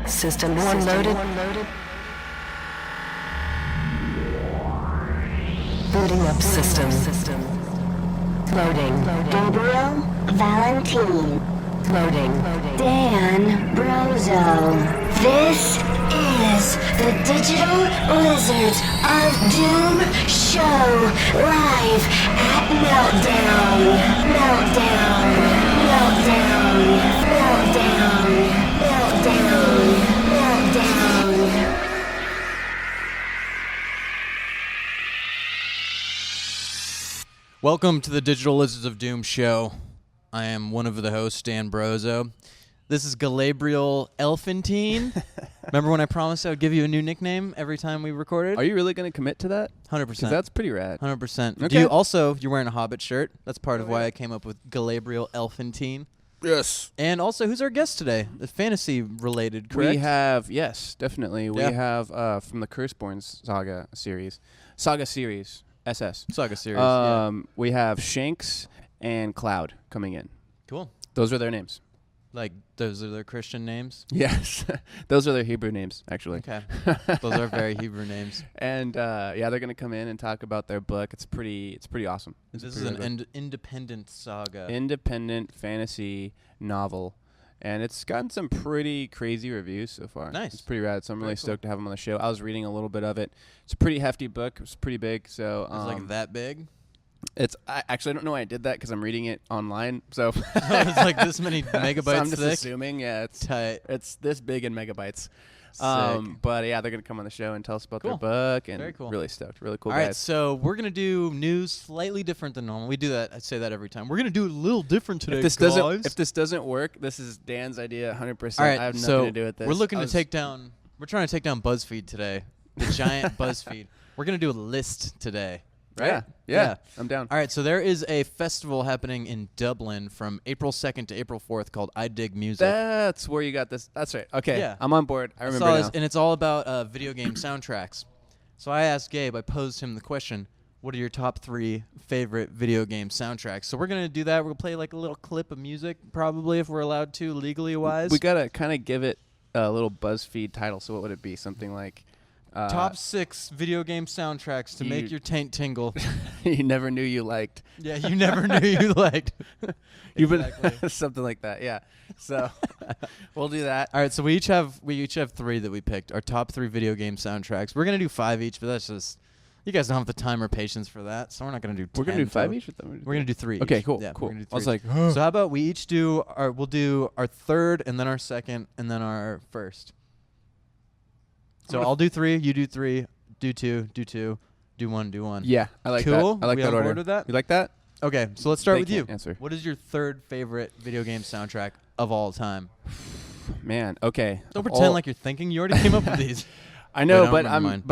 System 1 loaded. Booting up system. Loading. Gabriel Valentine. Loading. Dan Brozo. This is the Digital Lizards of Doom show live at Meltdown. Meltdown. Meltdown. Meltdown. Meltdown. Meltdown. Welcome to the Digital Lizards of Doom show. I am one of the hosts, Dan Brozo. This is Gabriel Elfantine. Remember when I promised I would give you a new nickname every time we recorded? Are you really going to commit to that? 100%. 'Cause that's pretty rad. 100%. Okay. You're wearing a Hobbit shirt. That's part of why I came up with Gabriel Elfantine. Yes. And also, who's our guest today? The fantasy related, correct? We have, yes, definitely. Yeah. We have from the Curseborn Saga series. SS. Saga series. Yeah. We have Shanks and Cloud coming in. Cool. Those are their names. Like, those are their Christian names? Yes. Those are their Hebrew names, actually. Okay. Those are very Hebrew names. And, yeah, they're going to come in and talk about their book. It's pretty awesome. This is an independent saga. Independent fantasy novel. And it's gotten some pretty crazy reviews so far. Nice. It's pretty rad, so I'm really Very cool. stoked to have him on the show. I was reading a little bit of it. It's a pretty hefty book. It's pretty big, so... It's like that big? Actually, I don't know why I did that because I'm reading it online, so... It's like this many megabytes so I'm just thick? assuming, yeah, Tight. it's this big in megabytes. Sick. But yeah, they're going to come on the show and tell us about Cool. their book, and Very cool. really stoked. Really cool All right, guys. so we're going to do news slightly different than normal. We do that. I say that every time. We're going to do it a little different today, If this guys. doesn't work, this is Dan's idea 100%. All right, I have nothing so to do with this. we're looking to take down... We're trying to take down BuzzFeed today. The giant BuzzFeed. We're going to do a list today, right? Yeah, I'm down. All right, so there is a festival happening in Dublin from April 2nd to April 4th called iDIG Music. That's where you got this. That's right. Okay, Yeah. I'm on board. I remember saw now. this, and it's all about video game soundtracks. So I asked Gabe, I posed him the question, what are your top 3 favorite video game soundtracks? So we're going to do that. We're going to play like a little clip of music, probably, if we're allowed to, legally wise. We got to kind of give it a little BuzzFeed title. So what would it be? Something like... top 6 video game soundtracks to make your taint tingle. You never knew you liked. Yeah, you never knew you liked. Exactly. Something like that, yeah. So we'll do that. All right, so we each have 3 that we picked. Our top 3 video game soundtracks. We're gonna do 5 each, but that's just you guys don't have the time or patience for that, so we're not gonna do. We're 10 going to do 5 total. each with them? We're gonna do 3. Okay, each. cool, Yeah, cool. We're gonna do I was 3 like, each. So how about we each do we'll do our third, and then our second, and then our first. So I'll do 3, you do 3, do 2, do 2, do 1, do 1. Yeah, I like Cool? that. I like We that on order. board with that? You like that? Okay, so let's start They with you. can't answer. What is your third favorite video game soundtrack of all time? Man, okay. Don't Of pretend all- like you're thinking. You already came up with these. I know, Wait, but never mind.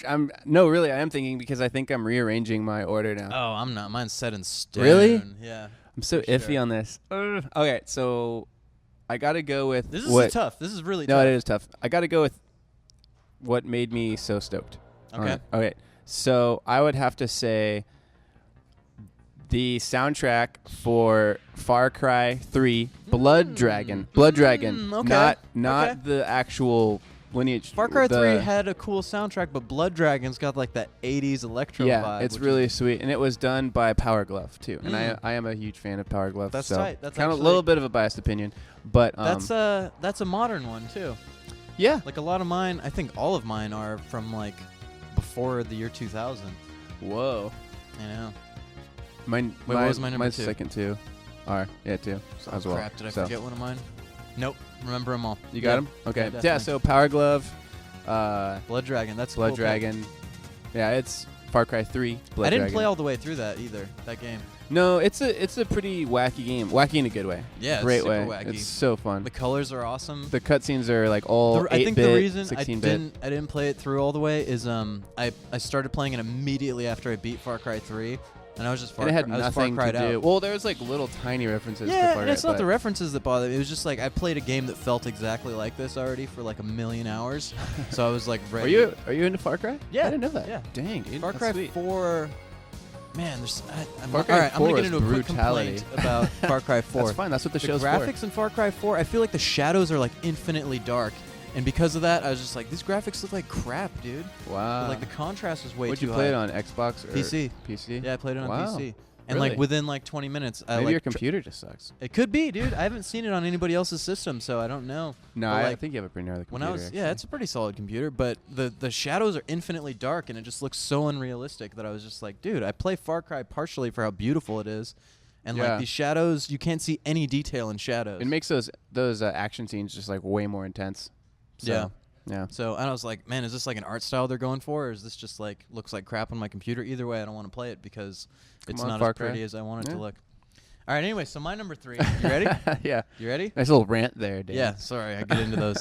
I'm no, really, I am thinking because I think I'm rearranging my order now. Oh, I'm not. Mine's set in stone. Really? Yeah. I'm so for iffy sure. on this. Okay, so I got to go with This is what tough. This is really No, tough. it is tough. I got to go with what made me so stoked. on Okay. it. Okay. So I would have to say the soundtrack for Far Cry 3 Blood Dragon. Blood Dragon. okay. Not Okay. the actual lineage. Far Cry 3 the- had a cool soundtrack, but Blood Dragon's got like that 80s electro Yeah, vibe. it's which really is, sweet, and it was done by Power Glove too. And Mm. I am a huge fan of Power Glove. That's so tight. That's kind of a actually- little bit of a biased opinion, but that's a modern one too. yeah. Like a lot of mine, I think all of mine are from like before the year 2000. Whoa. I know. Mine. Wait, what was my number mine's 2? second too. Yeah, 2 as well. Crap, did I So, forget one of mine? Nope. Remember them all. You got Yeah. him? Okay. Yeah, Yeah. definitely. So Power Glove, Blood Dragon. That's a Blood cool pick. Dragon. Yeah, it's Far Cry 3. Blood I didn't Dragon. play all the way through that either. That game. No, it's a pretty wacky game. Wacky in a good way. Yeah, it's Great super way. wacky. It's so fun. The colors are awesome. The cutscenes are like all I think the 8-bit, reason I 16-bit. didn't play it through all the way is I started playing it immediately after I beat Far Cry 3, and I was just And it had I was nothing Far to Cried do. out. Well, there was like little tiny references to Yeah, Far and it's Cry, not the but- references that bother me. It was just like I played a game that felt exactly like this already for like a million hours, so I was like ready. Are you into Far Cry? Yeah, I didn't know that. yeah. Dang, dude. Far That's Cry sweet. 4. Man, there's. I'm, Far Cry all right, I'm 4 gonna get is into a quick brutality. complaint about Far Cry 4. That's fine. That's what the The show's graphics in Far Cry 4, I feel like the shadows are like infinitely dark, And because of that, I was just like, these graphics look like crap, dude. Wow. But, like the contrast was way Would too you high. play it on Xbox or PC? PC? Yeah, I played it on Wow. PC. And Really? like within like 20 minutes, I Maybe like your computer just sucks. it could be, dude. I haven't seen it on anybody else's system, so I don't know. No, But, I like, think you have a pretty gnarly when computer. I was actually. yeah, it's a pretty solid computer, but the shadows are infinitely dark and it just looks so unrealistic that I was just like, dude, I play Far Cry partially for how beautiful it is, and Yeah. like these shadows, you can't see any detail in shadows. It makes those action scenes just like way more intense. So, Yeah. Yeah. So and I was like, man, is this like an art style they're going for, or is this just like looks like crap on my computer? Either way, I don't want to play it because it's on, not Far as pretty Cry. as I want it Yeah. to look. All right, anyway, so my number 3. You ready? Yeah. You ready? Nice little rant there, Dan. Yeah, sorry, I get into those.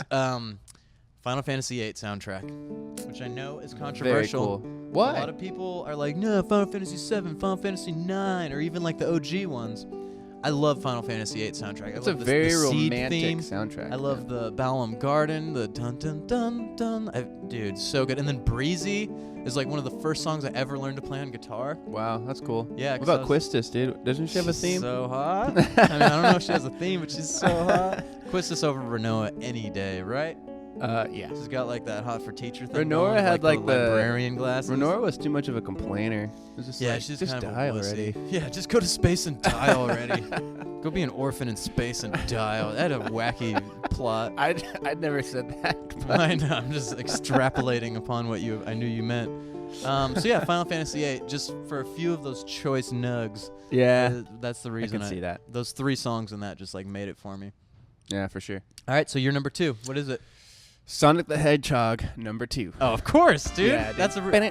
Final Fantasy VIII soundtrack, which I know is Very controversial. cool. A What? lot of people are like, no, Final Fantasy VII, Final Fantasy IX, or even like the OG ones. I love Final Fantasy VIII soundtrack. It's I a love very the Seed romantic theme. soundtrack. I love the Balam Garden, the dun dun dun dun. Dude, so good. And then Breezy is like one of the first songs I ever learned to play on guitar. Wow, that's cool. Yeah, What 'cause I about was- Quistis, dude? Doesn't she have a She's theme? So hot. I mean, I don't know if she has a theme, but she's so hot. Quistis over Renoa any day, right? Yeah. She's got like that hot for teacher thing. Renora going, had like the librarian glasses. Renora was too much of a complainer. It was just Yeah, like, she's just kind of die a wussy. already. Yeah, just go to space and die already. Go be an orphan in space and die. That had a wacky plot. I'd never said that. I know. I'm just extrapolating upon what I knew you meant. So yeah, Final Fantasy VIII. Just for a few of those choice nugs. Yeah. That's the I reason. can see that. Those 3 songs in that just like made it for me. Yeah, for sure. All right, so you're number 2. What is it? Sonic the Hedgehog, number 2. Oh, of course, dude. Yeah, dude. That's a when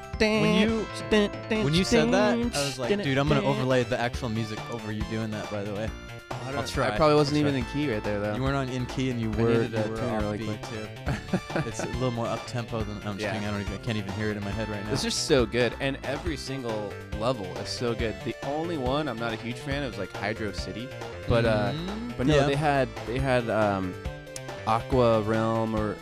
you said that, I was like, dude, I'm gonna overlay the actual music over you doing that. By the way, I'll try. I probably wasn't I'll even try. in key right there though. You weren't on in key, and you I were needed a tuner really offbeat quick. too. It's a little more up tempo than I'm just Yeah. kidding. I can't even hear it in my head right now. It's just so good, and every single level is so good. The only one I'm not a huge fan of is like Hydro City, but no, yeah. they had Aqua Realm or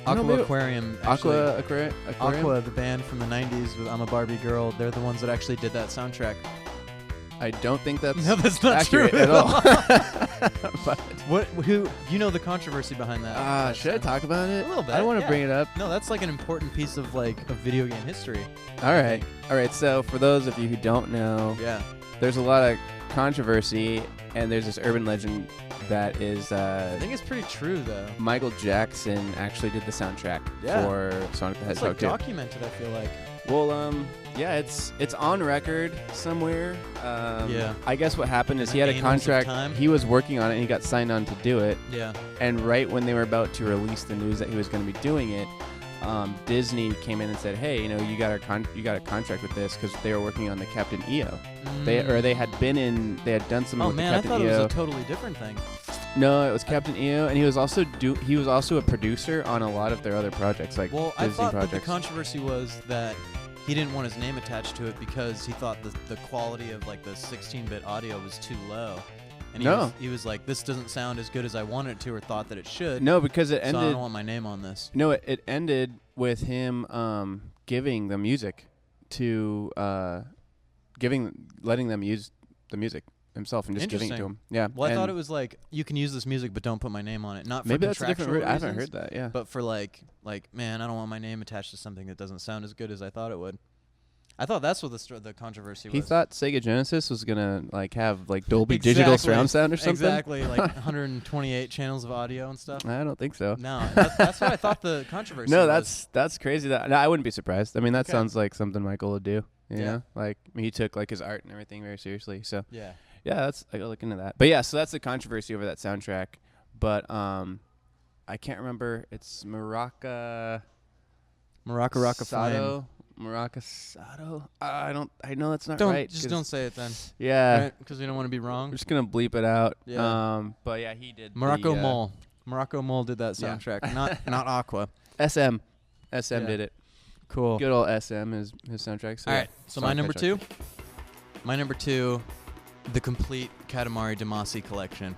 Aqua maybe- Aquarium. Actually. Aquarium. Aqua, the band from the '90s with "I'm a Barbie Girl." They're the ones that actually did that soundtrack. I don't think that's No, that's not accurate true at all. But, Who? You know the controversy behind that? should I talk about it? A little bit, I don't want to yeah. bring it up. No, that's like an important piece of like of video game history. All right. So for those of you who don't know, Yeah. there's a lot of controversy, and there's this urban legend that is I think it's pretty true though. Michael Jackson actually did the soundtrack Yeah. for Sonic the It's Hedgehog like 2. documented. I feel like. Well, yeah, it's on record somewhere. Yeah. I guess what happened is In he had the a annals of contract. time? He was working on it, and he got signed on to do it. Yeah. And right when they were about to release the news that he was going to be doing it, Disney came in and said, "Hey, you got a contract with this," because they were working on the Captain EO. They had done something Oh with man, the I Captain thought it EO. was a totally different thing. No, it was Captain EO, and he was also a producer on a lot of their other projects, like Well, I Disney thought projects. that the controversy was that he didn't want his name attached to it because he thought the quality of like the 16-bit audio was too low. And he was like, this doesn't sound as good as I wanted it to, or thought that it should. No, because it So I ended. don't want my name on this. No, it ended with him giving the music to letting them use the music himself and just giving it to him. Yeah. Well, I thought and it was like, you can use this music, but don't put my name on it. Not for maybe that's a different route. I haven't reasons, heard that. Yeah. But for like, man, I don't want my name attached to something that doesn't sound as good as I thought it would. I thought that's what the controversy was. He thought Sega Genesis was gonna have Dolby Digital surround sound or something. Exactly, like 128 channels of audio and stuff. I don't think so. No, that's what I thought the controversy No, was. that's crazy. No, I wouldn't be surprised. I mean, that Okay. sounds like something Michael would do. You Yeah. know, he took his art and everything very seriously. So Yeah. yeah, I gotta look into that. But yeah, so that's the controversy over that soundtrack. But I can't remember. It's Maraca Flame. Sato. Maraca Sato. I know that's not Don't right. just 'cause- don't say it then. Yeah. Because we don't want to be wrong. I'm just gonna bleep it out. Yeah. But yeah, he did. Morocco the, Mole. Morocco Mole did that Yeah. soundtrack. Not Aqua. SM Yeah. did it. Cool. Good old SM is his soundtrack. So All yeah, right. So Sonic my number Hedgehog. 2. My number 2, the complete Katamari Damacy collection.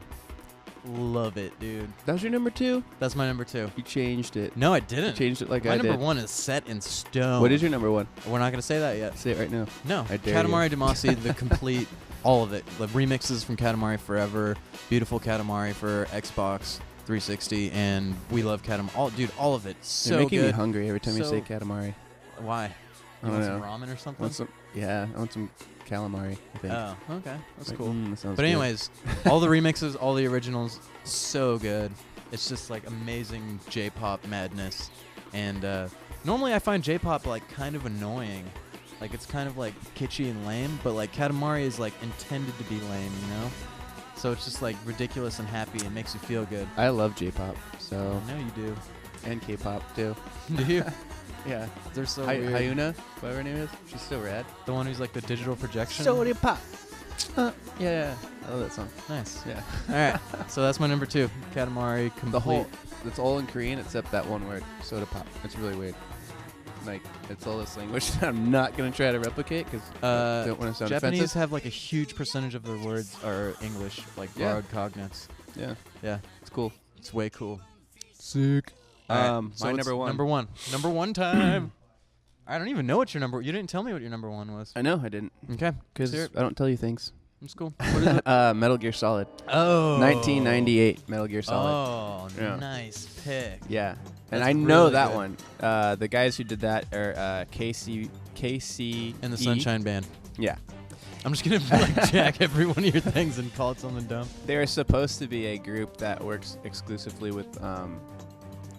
Love it, dude. That was your number 2. That's my number 2. You changed it. No, I You didn't. changed it like My I number did. 1 is set in stone. What is your number 1? We're not gonna say that yet. Say it right now. No, I dare Katamari Damacy, the complete, all of it. The remixes from Katamari Forever, Beautiful Katamari for Xbox, 360, and we love Katamari. Dude, all of it. So You're making good. me hungry every time you say So- Katamari. Why? I You don't want some know. ramen or something? Want some, yeah, I want some calamari, I think. Oh, okay. That's Like, cool. that sounds But good. anyways, all the remixes, all the originals, so good. It's just like amazing J-pop madness. And normally I find J-pop like kind of annoying. Like it's kind of like kitschy and lame, but like Katamari is like intended to be lame, you know? So it's just like ridiculous and happy and makes you feel good. I love J-pop, so I know you do. and K-pop too. Do you? Yeah. They're so Hi- weird. Hyuna, whatever her name is, she's so rad. The one who's like the digital projection. pop. Yeah, I love that song. Nice. Yeah. All right. So that's my number 2. Katamari complete. The whole, it's all in Korean except that one word, soda pop. It's really weird. Like, it's all this language that I'm not going to try to replicate because I don't want to sound Japanese offensive. have like a huge percentage of their words are English, like Yeah. borrowed cognates. Yeah, Yeah, it's cool. it's way cool. Sick. All right, so My it's number one. Number one. Number one time. I don't even know what your number. You didn't tell me what your number 1 was. I know I didn't Okay, because Let's hear it. I don't tell you things. It's cool. What is it? Metal Gear Solid. Oh, 1998 Metal Gear Solid. Oh, Yeah. nice pick. Yeah, and That's I know really that good. one. The guys who did that are KC And the Sunshine Band. Yeah, I'm just gonna like jack every one of your things and call it something dumb. they're supposed to be a group that works exclusively with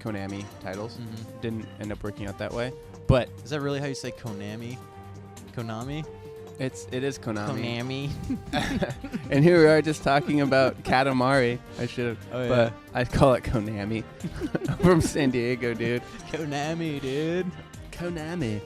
Konami titles. Mhm. Didn't end up working out that way, but Is that really how you say Konami? Konami? it is Konami. Konami. And here we are just talking about Katamari. I should have, Oh, but I call it Konami. I'm from San Diego, dude. Konami, dude. Konami.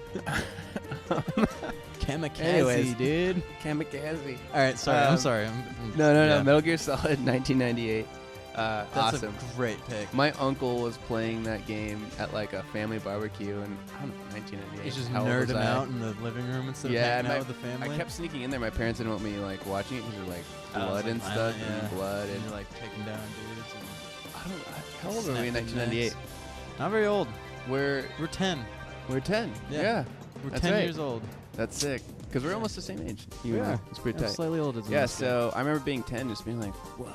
Kamikaze, Anyways. dude. Kamikaze. All right, sorry. I'm Um, sorry. No, yeah. Metal Gear Solid 1998. That's Awesome. a great pick. My uncle was playing that game at like a family barbecue in, I don't know, 1998. He's just How old was nerding I? out in the living room instead Yeah, of hanging and out with the family. I kept sneaking in there. My parents didn't want me like watching it because there's like Oh, it's, blood like, and stuff violent, yeah. and blood and and you're like taking down dudes. And I don't. How old were we in snapping 1998? necks. Not very old. We're 10. 10. Yeah. Yeah, We're That's 10 right. years old. that's sick. Because we're almost the same age. You We and I. are. It's pretty Yeah, tight. slightly older than Yeah. us. So I remember being 10, just being like, whoa.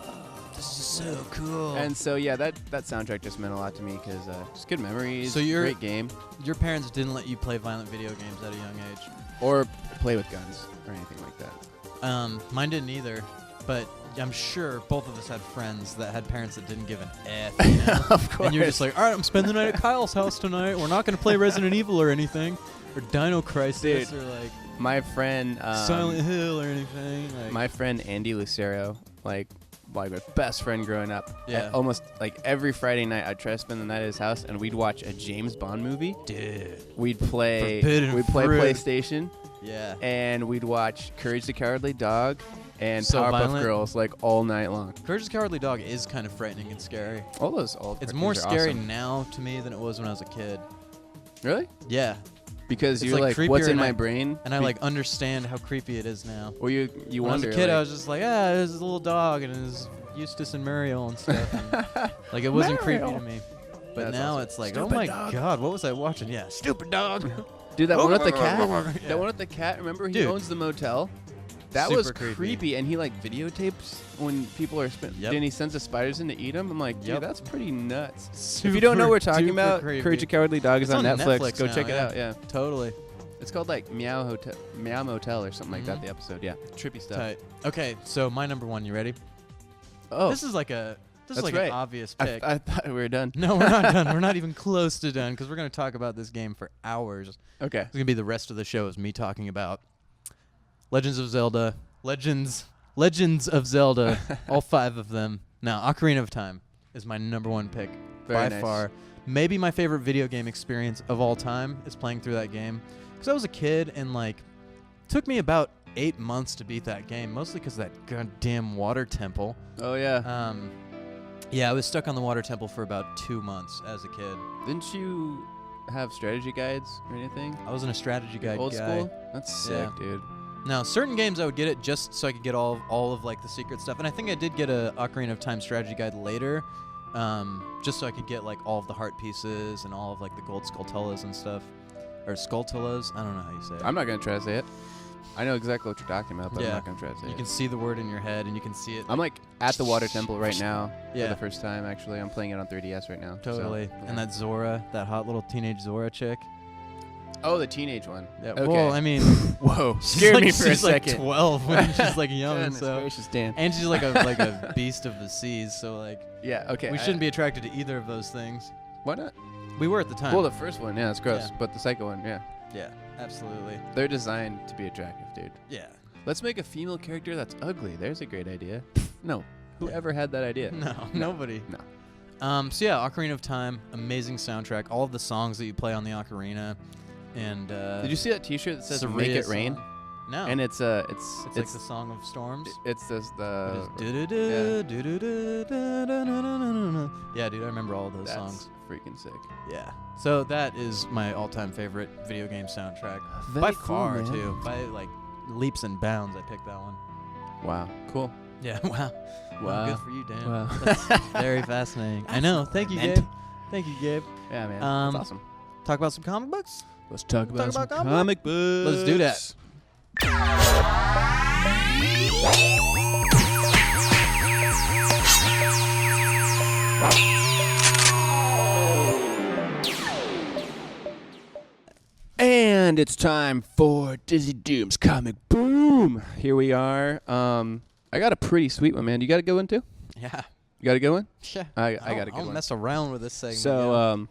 This is so cool. And so yeah, that soundtrack just meant a lot to me because just good memories. So you're- great game. your parents didn't let you play violent video games at a young age. Or play with guns or anything like that. Mine didn't either, but I'm sure both of us had friends that had parents that didn't give an F. You know? Of course. And you're just like, all right, I'm spending the night at Kyle's house tonight. We're not going to play Resident Evil or anything, or Dino Crisis, Dude, or like my friend Silent Hill or anything. Like, my friend Andy Lucero, like my best friend growing up. Yeah. Almost like every Friday night, I'd try to spend the night at his house, and we'd watch a James Bond movie. dude. We'd play. Forbidden We'd play fruit. PlayStation, Yeah. and we'd watch Courage the Cowardly Dog and So Powerpuff violent? Girls like all night long. Courage the Cowardly Dog is kind of frightening and scary. All those old. It's cartoons more are scary awesome. now to me than it was when I was a kid. Really? Yeah. Because It's, you're like, like, what's creepier in and my I- brain? And I like understand how creepy it is now. Or you When I was wonder. a kid, like, I was just like, ah, there's a little dog and his Eustace and Muriel and stuff. And, like, it wasn't creepy Muriel. to me. But That's now awesome. it's like, Stupid oh my dog. god, what was I watching? Yeah, stupid dog. Dude, that one with the cat. Yeah. That one with the cat. Remember, he Dude. owns the motel. That Super was creepy. creepy, and he like videotapes when people are Yep. and he sends the spiders in to eat them. I'm like, dude, Yep. that's pretty nuts. Super, If you don't know what we're talking super about, creepy. Courage the Cowardly Dog is It's on on Netflix. Netflix Go now, check it yeah. out. Yeah, Totally. it's called like Meow Motel or something like that. Mhm. The episode, yeah, trippy stuff. Tight. Okay, so my number 1, you ready? Oh, This is like a That's like right. an obvious I, pick. I thought we were done. No, we're not done. We're not even close to done because we're going to talk about this game for hours. Okay. It's going to be the rest of the show is me talking about Legends of Zelda, Legends of Zelda, all 5 of them. Now, Ocarina of Time is my number 1 pick Very by nice. far. Maybe my favorite video game experience of all time is playing through that game because I was a kid and like took me about 8 months to beat that game, mostly because that goddamn water temple. Oh yeah. Yeah, I was stuck on the water temple for about 2 months as a kid. Didn't you have strategy guides or anything? I wasn't a strategy guide Old guy. school. That's sick, Yeah. dude. Now, certain games I would get it just so I could get all of like the secret stuff, and I think I did get a Ocarina of Time strategy guide later, just so I could get like all of the heart pieces and all of like the gold skulltulas and stuff, or skulltulas. I don't know how you say it. I'm not gonna try to say it. I know exactly what you're talking about, but Yeah. I'm not gonna try to say You it. can see the word in your head, and you can see it. I'm like at the Water Temple right now Yeah. for the first time. Actually, I'm playing it on 3DS right now. Totally. So, And that Zora, that hot little teenage Zora chick. oh, the teenage one. Yeah. Okay. Well, I mean, Whoa, she's scared like, me for a she's like second. 12 when she's like young. Goodness So. gracious, Dan. And she's like a beast of the seas. So like, Yeah. Okay. we shouldn't be attracted to either of those things. Why not? We were at the time. Well, the first one, yeah, it's gross. Yeah. But the second one, yeah, yeah, absolutely. they're designed to be attractive, dude. Yeah. Let's make a female character that's ugly. There's a great idea. No. Whoever had that idea? No, nobody. No. So yeah, Ocarina of Time, amazing soundtrack. All of the songs that you play on the ocarina, and Did you see that T-shirt that says Saria "Make It Rain"? song. No. And it's it's like the Song of Storms. it's this the Yeah, dude, I remember all of those that's songs. freaking sick. Yeah. So that is my all-time favorite video game soundtrack. Very By cool, far, man. too. By like leaps and bounds, I picked that one. Wow, cool. Yeah. Wow. Wow. Good for you, Dan. Wow. That's very fascinating. I know. Thank you, meant. Gabe. Thank you, Gabe. Yeah, man. Um, That's awesome. Talk about some comic books. Let's talk about some comic books. Let's do that. And it's time for Dizzy Doom's Comic Boom. Here we are. I got a pretty sweet one, man. You got a good one, too? Yeah. You got a good one? Yeah. I got a good I'll one. mess around with this segment. So,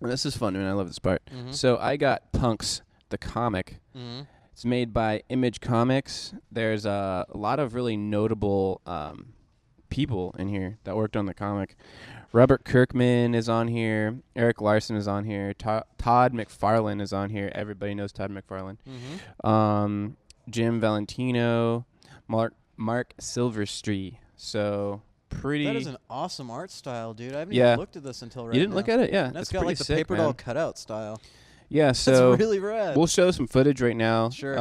this is fun, man. I love this part. Mhm. So, I got Punks, the comic. Mhm. It's made by Image Comics. There's a lot of really notable people in here that worked on the comic. Robert Kirkman is on here. Eric Larson is on here. Todd McFarlane is on here. Everybody knows Todd McFarlane. Mhm. Jim Valentino. Mark Silverstreet. So pretty. That is an awesome art style, dude. I haven't Yeah. even looked at this until right You didn't now. look at it? Yeah. And that's it's got pretty like the sick, paper man. doll cutout style. Yeah, so That's really rad. we'll show some footage right now. Sure.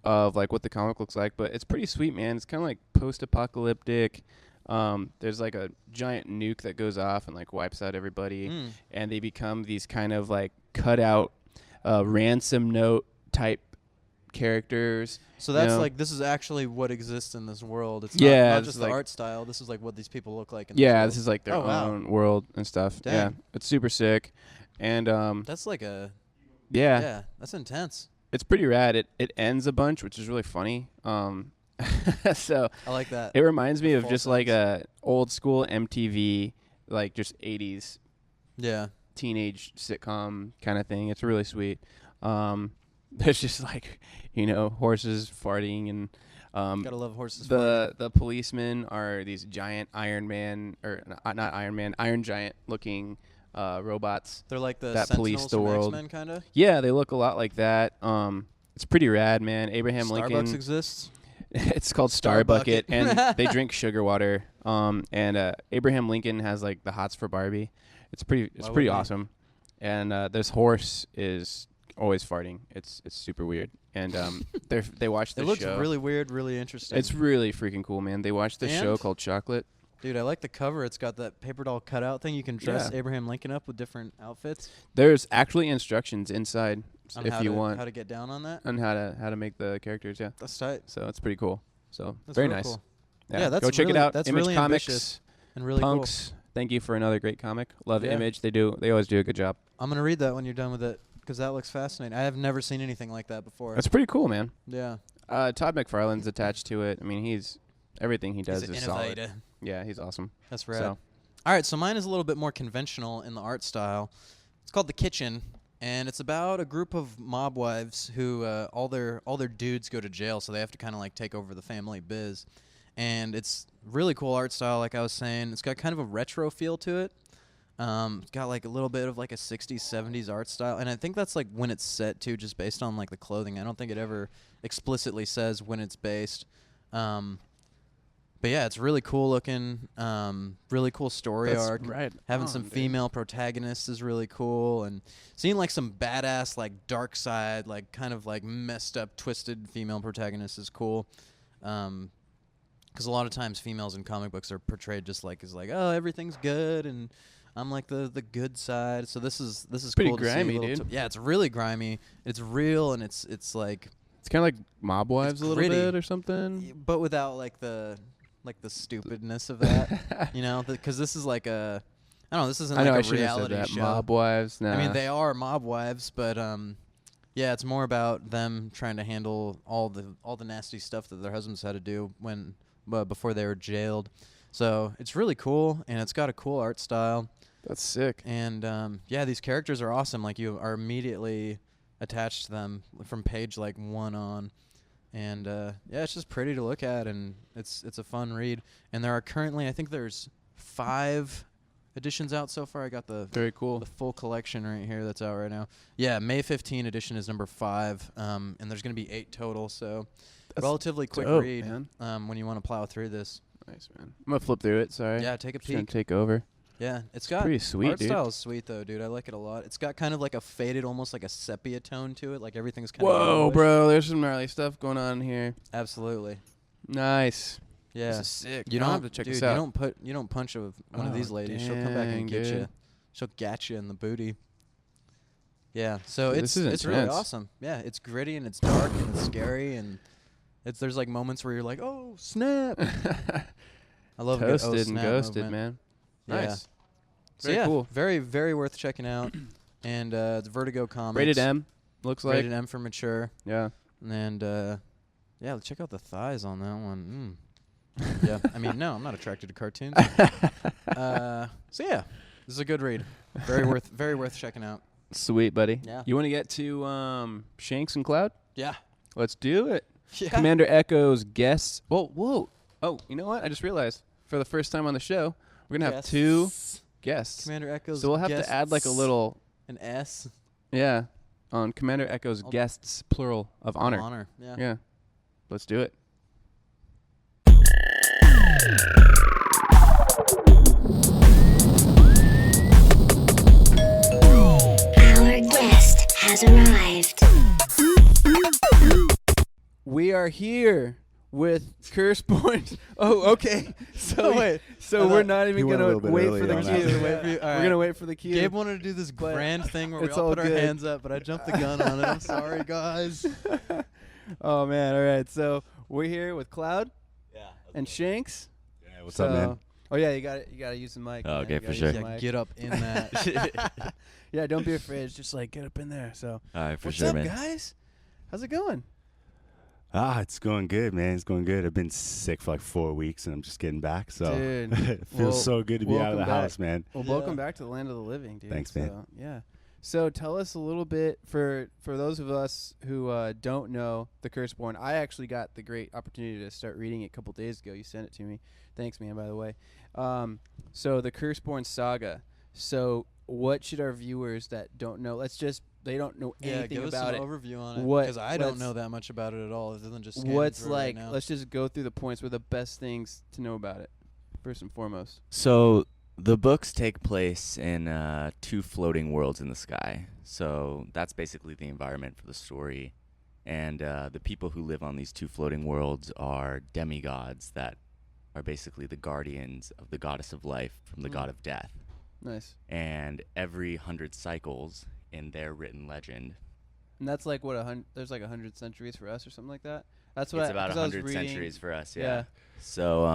Of like what the comic looks like, but it's pretty sweet, man. It's kind of like post-apocalyptic. There's like a giant nuke that goes off and like wipes out everybody, and they become these kind of like cut out ransom note type characters. So that's you know? like this is actually what exists in this world. It's Yeah, not this just is the like- art style. This is like what these people look like. In Yeah, this this is like their Oh, wow. own world and stuff. Dang. Yeah, it's super sick, and That's like a yeah, yeah. That's intense. it's pretty rad. It ends a bunch, which is really funny. So I like that. it reminds me of Full just like sense. a old school MTV, like just 80s Yeah. teenage sitcom kind of thing. It's really sweet. There's just like, horses farting and Gotta love horses. farting. the policemen are these giant Iron Giant looking robots. They're like the that Sentinels police the from world. X-Men, kind of. Yeah, they look a lot like that. It's pretty rad, man. Abraham Starbucks Lincoln. exists. It's called Starbucket. Starbucket, and they drink sugar water. And Abraham Lincoln has like the hots for Barbie. It's pretty Why pretty wouldn't he? awesome. And this horse is always farting. It's super weird. And they watch the It looks show. really weird, really interesting. It's really freaking cool, man. They watch the show And? called Chocolate. Dude, I like the cover. It's got that paper doll cutout thing. You can dress Yeah. Abraham Lincoln up with different outfits. There's actually instructions inside On if how you to, want how to get down on that. on how to make the characters. Yeah, That's tight. so it's pretty cool. So That's very real nice. cool. Yeah, that's go check really- it out. that's Image really Comics, ambitious and really Punks. Thank you for another great comic. Love Yeah. Image. They always do a good job. I'm gonna read that when you're done with it because that looks fascinating. I have never seen anything like that before. That's pretty cool, man. Yeah. Todd McFarlane's attached to it. I mean, everything he does He's an is solid. innovator. Yeah, he's awesome. That's rad. So All right, so mine is a little bit more conventional in the art style. It's called The Kitchen, and it's about a group of mob wives who all their dudes go to jail, so they have to kind of like take over the family biz. And it's really cool art style, like I was saying. It's got kind of a retro feel to it. It's got like a little bit of like a 60s, 70s art style, and I think that's like when it's set too, just based on like the clothing. I don't think it ever explicitly says when it's based. But yeah, it's really cool looking, really cool story That's arc. right Having on, some dude. female protagonists is really cool, and seeing like some badass, like dark side, like kind of like messed up, twisted female protagonists is cool. Because a lot of times females in comic books are portrayed just like as like, oh, everything's good, and I'm like the good side. So this is pretty cool to see a grimy, little dude. yeah, it's really grimy. It's real, and it's like, it's kind of like Mob Wives a little gritty. bit or something. but without like the like the stupidness of that. You know, because this is like a, I don't know, this isn't like I a shouldn't have said reality that. show. Mob wives. Nah. I mean, they are mob wives, but yeah, it's more about them trying to handle all the nasty stuff that their husbands had to do before they were jailed. So it's really cool, and it's got a cool art style. That's sick. And yeah, these characters are awesome. Like, you are immediately attached to them from page like 1 on. And yeah, it's just pretty to look at, and it's a fun read. And there are currently, I think there's 5 editions out so far. I got the Very cool. the full collection right here that's out right now. Yeah, May 15 edition is number 5, and there's going to be 8 total. So That's relatively quick dope, read man. when you want to plow through this. Nice, man. I'm gonna flip through it. Sorry. Yeah, take a Just gonna peek. take over. Yeah, it's got pretty sweet, art dude. style is sweet though, dude. I like it a lot. It's got kind of like a faded, almost like a sepia tone to it. Like everything's kind of Whoa, bro! There's some gnarly stuff going on here. Absolutely. Nice. Yeah. This is sick. You I'll don't have to check dude, this out. You don't punch one of these Oh, ladies. She'll come back dang, and get dude. you. She'll get you in the booty. Yeah. So Dude, it's this is it's really intense. awesome. Yeah, it's gritty and it's dark and it's scary, and there's like moments where you're like, oh snap. I love a good, Toasted oh, and snap ghosted, moment. man. Yeah. Nice. So Very yeah, cool. very, very worth checking out. And it's Vertigo Comics. Rated M. Looks like. Rated M for mature. Yeah. And yeah, check out the thighs on that one. Yeah, I mean, no, I'm not attracted to cartoons. So yeah, this is a good read. Very worth checking out. Sweet, buddy. Yeah. You want to get to Shanks and Cloud? Yeah. Let's do it. Yeah. Commander Echo's guests. Whoa. Oh, you know what? I just realized for the first time on the show, we're gonna have 2 guests. Commander Echo's. So we'll have to add like a little an S. Yeah, on Commander Echo's guests, plural of honor. Honor. Yeah. Yeah. Let's do it. Our guest has arrived. We are here with Curseborn. Oh, okay. So wait. So we're not even He went a gonna little bit wait early for the on cue. that. We're gonna wait for the cue. Gabe wanted to do this But grand thing where we it's all all put our good. hands up, but I jumped the gun on it. I'm sorry, guys. Oh man! All right. So we're here with Cloud Yeah. and Shanks. Yeah, what's up, man? Oh yeah, you gotta use the mic. Oh, man. okay, You for gotta sure. use the Yeah, mic. get up in that. Yeah, don't be afraid. It's just like get up in there. So All right, for what's sure, up, man. guys? How's it going? It's going good, man. It's going good. I've been sick for like 4 weeks, and I'm just getting back. So Dude, it feels well, so good to be out of the welcome back. house, man. Well, Yeah. welcome back to the land of the living, dude. Thanks, man. So, yeah. So tell us a little bit for those of us who don't know the Curseborn. I actually got the great opportunity to start reading it a couple days ago. You sent it to me. Thanks, man. By the way. So the Curseborn Saga. So what should our viewers that don't know? They don't know Yeah, anything give us about an it. overview on it. What- Because I don't let's- know that much about it at all, other than just scanning What's through it like? right now. Let's just go through the points. What are the best things to know about it? First and foremost. So the books take place in 2 floating worlds in the sky. So that's basically the environment for the story. And the people who live on these 2 floating worlds are demigods that are basically the guardians of the goddess of life from the god of death. Nice. And every 100 cycles in their written legend, And that's like what there's like 100 centuries for us or something like that. That's what it's about 'cause I was 100 reading- centuries for us, Yeah. yeah. So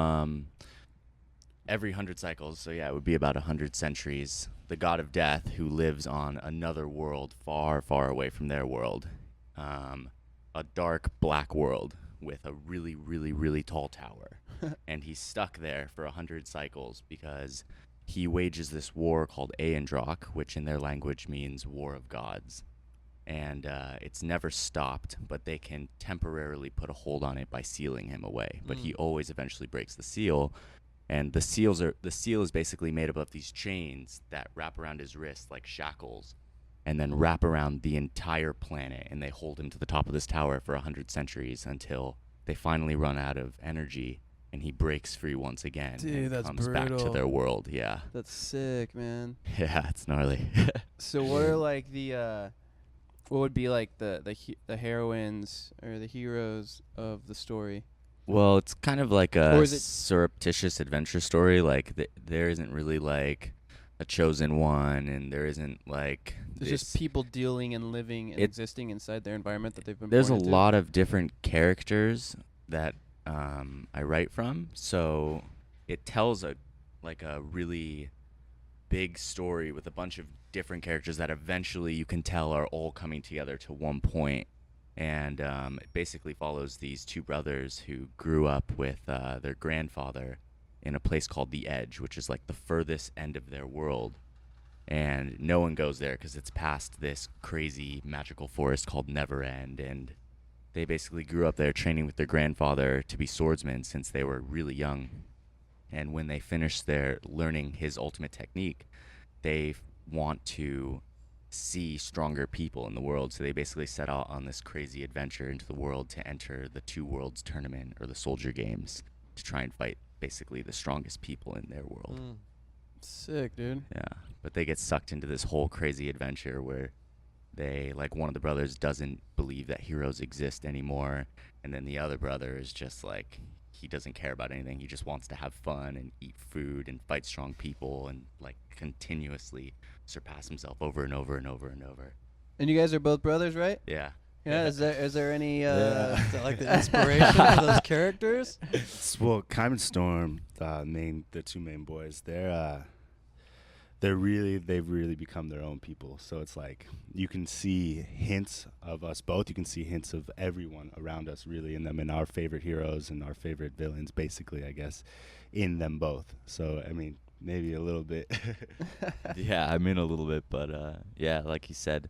every 100 cycles, so yeah, it would be about 100 centuries. The god of death, who lives on another world far, far away from their world, a dark black world with a really, really, really tall tower. And he's stuck there for 100 cycles because he wages this war called Aendrock, which in their language means War of Gods. And it's never stopped, but they can temporarily put a hold on it by sealing him away. But he always eventually breaks the seal. And the seal is basically made up of these chains that wrap around his wrist like shackles, and then wrap around the entire planet, and they hold him to the top of this tower for 100 centuries until they finally run out of energy, and he breaks free once again Dude, and that's comes back to brutal. their world. Yeah, That's sick, man. yeah, it's gnarly. So what are like the what would be like the heroines or the heroes of the story? Well, it's kind of like Or a is it- surreptitious adventure story. Like there isn't really like a chosen one, and there isn't like It's just people dealing and living and It- existing inside their environment that they've been there's a born into. lot of different characters that I write from. So it tells a really big story with a bunch of different characters that eventually you can tell are all coming together to one point. And it basically follows these two brothers who grew up with their grandfather in a place called the Edge, which is like the furthest end of their world. And no one goes there because it's past this crazy magical forest called Neverend. And they basically grew up there training with their grandfather to be swordsmen since they were really young. And when they finish their learning his ultimate technique, they want to see stronger people in the world. So they basically set out on this crazy adventure into the world to enter the Two Worlds tournament, or the Soldier Games, to try and fight basically the strongest people in their world. Sick, dude. Yeah, but they get sucked into this whole crazy adventure where they, like, one of the brothers doesn't believe that heroes exist anymore, and then the other brother is just like, he doesn't care about anything. He just wants to have fun and eat food and fight strong people and like continuously surpass himself over and over and over and over. And you guys are both brothers, right? Yeah. Yeah. Is there any Is that like the inspiration for those characters? Well, Kime and Storm, the two main boys, they've really become their own people. So it's like you can see hints of us both. You can see hints of everyone around us really in them, and our favorite heroes and our favorite villains, basically, I guess, in them both. So I mean, maybe a little bit. Yeah, I'm in a little bit, but yeah, like you said,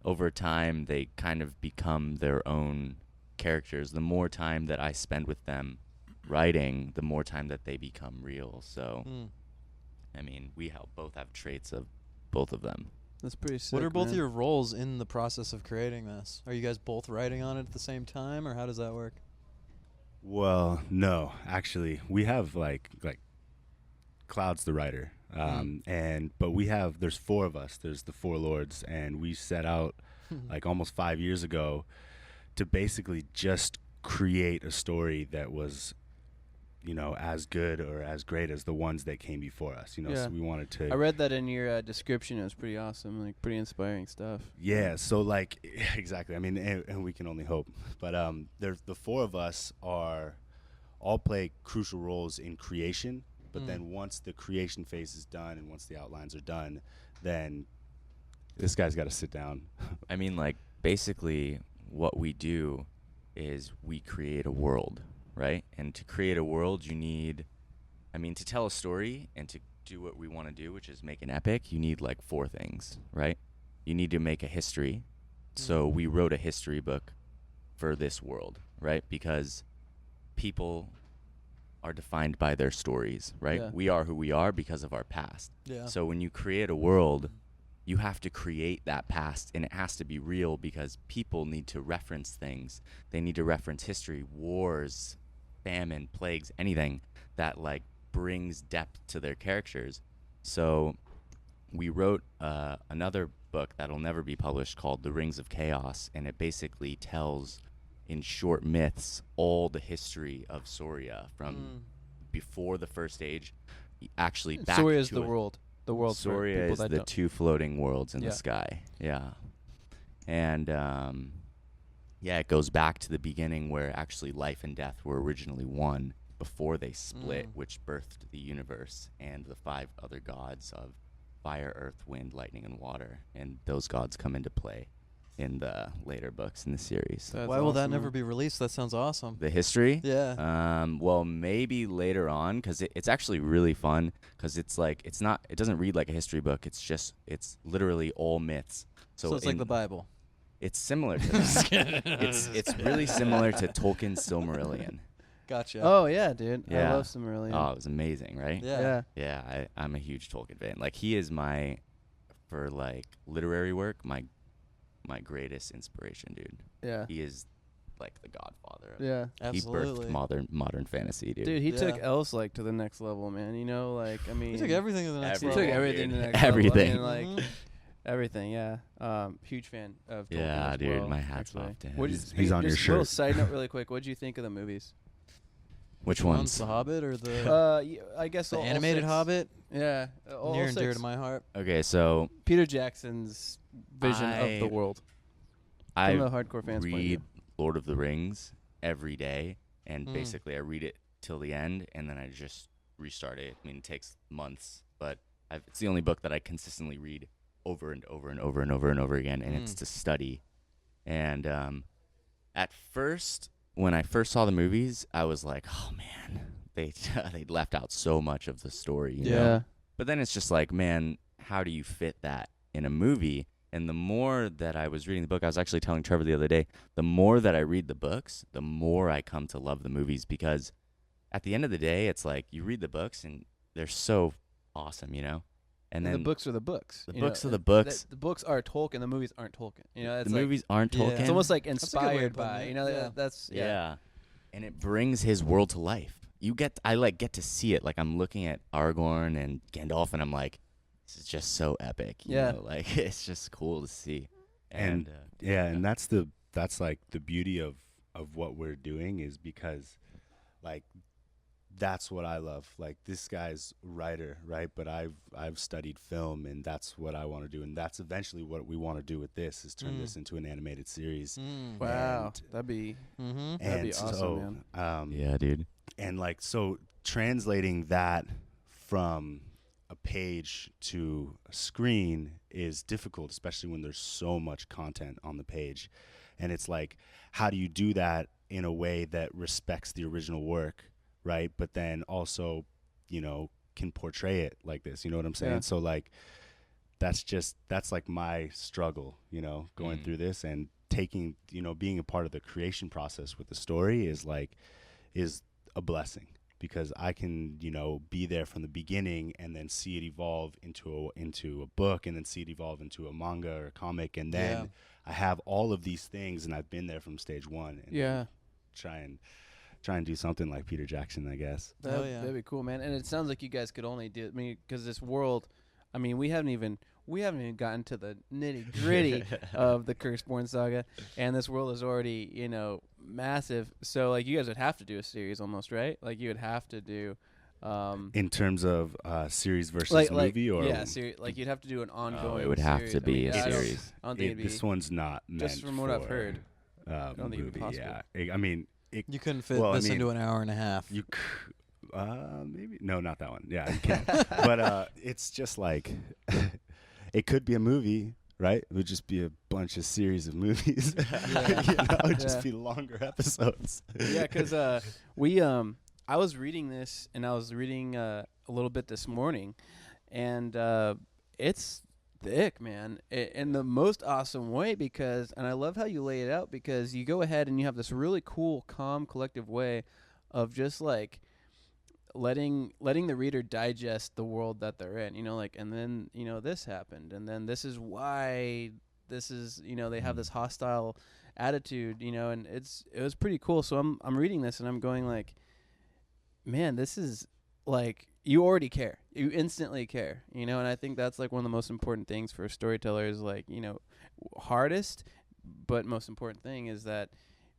over time they kind of become their own characters. The more time that I spend with them writing, the more time that they become real. So I mean, we both have traits of both of them. That's pretty sick. What are both man. your roles in the process of creating this? Are you guys both writing on it at the same time, or how does that work? Well, no, actually, we have like Cloud's the writer, but there's four of us. There's the four lords, and we set out like almost 5 years ago to basically just create a story that was, as good or as great as the ones that came before us. Yeah. So we wanted to. I read that in your description. It was pretty awesome, like pretty inspiring stuff. Yeah, so like exactly. I mean, and we can only hope. But there's the four of us all play crucial roles in creation. But then once the creation phase is done and once the outlines are done, then this guy's got to sit down. I mean, like, basically what we do is we create a world, right? And to create a world, you need, to tell a story and to do what we want to do, which is make an epic, you need like four things, right? You need to make a history. So we wrote a history book for this world, right? Because people are defined by their stories, right? Yeah. We are who we are because of our past. Yeah. So when you create a world, you have to create that past, and it has to be real because people need to reference things. They need to reference history, wars, famine, plagues, anything that like brings depth to their characters. So we wrote another book that'll never be published called The Rings of Chaos, and it basically tells in short myths all the history of Soria from before the First Age, actually back Soria is to the world. The world. for Soria people is that the don't- two floating worlds in Yeah. the sky. Yeah. And it goes back to the beginning where actually life and death were originally one before they split, which birthed the universe and the 5 other gods of fire, earth, wind, lightning, and water. And those gods come into play in the later books in the series. That's Why will that awesome, never man. be released? That sounds awesome. The history? Yeah. Well, maybe later on, because it's actually really fun, because it doesn't read like a history book. It's literally all myths. So it's like the Bible. It's similar to that. It's really similar to Tolkien's Silmarillion. Gotcha. Oh yeah, dude. Yeah. I love Silmarillion. Oh, it was amazing, right? Yeah. Yeah, I'm a huge Tolkien fan. Like, he is for like literary work, my greatest inspiration, dude. Yeah. He is like the godfather of Yeah. Absolutely. He birthed modern fantasy, dude. Dude, he took Yeah. else like to the next level, man. He took everything to the next He level. took everything to the next Everything. level. I mean, like Mhm. everything, yeah. Huge fan of Tolkien Yeah, as dude, well, my hat's actually. off to him. What'd He's- he's on your just a little shirt. side note really quick. What'd you think of the movies? Which One's ones? The Hobbit or the I guess the all animated 6. Hobbit? Yeah. All Near and dear 6. to my heart. Okay, so Peter Jackson's vision of the world. I From the hardcore fans' point of read view. Lord of the Rings every day, and basically I read it till the end, and then I just restart it. I mean, it takes months, but it's the only book that I consistently read over and over and over and over and over again, and it's to study. And at first, when I first saw the movies, I was like, oh man, they left out so much of the story, you know? But then it's just like, man, how do you fit that in a movie? And the more that I was reading the book, I was actually telling Trevor the other day, the more that I read the books, the more I come to love the movies, because at the end of the day, it's like you read the books and they're so awesome, you know? And then the books are the books. The books are the books. The books are Tolkien. The movies aren't Tolkien. You know, The movies aren't Tolkien. It's almost like a good way of inspired putting by. it. You know, Yeah. that's Yeah. And it brings his world to life. I get to see it. Like I'm looking at Aragorn and Gandalf, and I'm like, this is just so epic. You know? Like it's just cool to see. And and that's like the beauty of what we're doing, is because like that's what I love. Like this guy's writer, right? But I've studied film, and that's what I want to do, and that's eventually what we want to do with this, is turn this into an animated series. wow. That'd be awesome, so, man. yeah, dude. And like, so translating that from a page to a screen is difficult, especially when there's so much content on the page. And it's like, how do you do that in a way that respects the original work, right? But then also, you know, can portray it like this, you know what I'm saying? Yeah. So like, that's like my struggle, you know, going through this, and taking, you know, being a part of the creation process with the story is a blessing, because I can, you know, be there from the beginning and then see it evolve into a book, and then see it evolve into a manga or a comic, and then I have all of these things, and I've been there from stage one. And try and do something like Peter Jackson, I guess. That'd be cool, man. And it sounds like you guys could only do. I mean, because this world, I mean, we haven't even gotten to the nitty gritty of the Curseborn Saga, and this world is already, you know, massive. So like, you guys would have to do a series almost, right? Like you would have to do. In terms of series versus movie, or like you'd have to do an ongoing. It would have series. to be a I don't- series. I don't think it'd be, this one's not meant just from what I've for, heard. I don't think it'd be movie, possible. Yeah, I mean, You couldn't fit this into an hour and a half. You maybe no, not that one. Yeah, you can. But it's just like it could be a movie, right? It would just be a bunch of series of movies. You know, it'd just be longer episodes. Yeah, because I was reading this, and I was reading a little bit this morning, and it's thick, man, in the most awesome way, because, and I love how you lay it out, because you go ahead and you have this really cool, calm, collective way of just like letting the reader digest the world that they're in, you know, like, and then, you know, this happened, and then this is why this is, you know, they have this hostile attitude, you know, and it was pretty cool. So I'm reading this, and I'm going like, man, this is like, you already care. You instantly care, you know, and I think that's like one of the most important things for a storyteller is like, you know, hardest but most important thing is that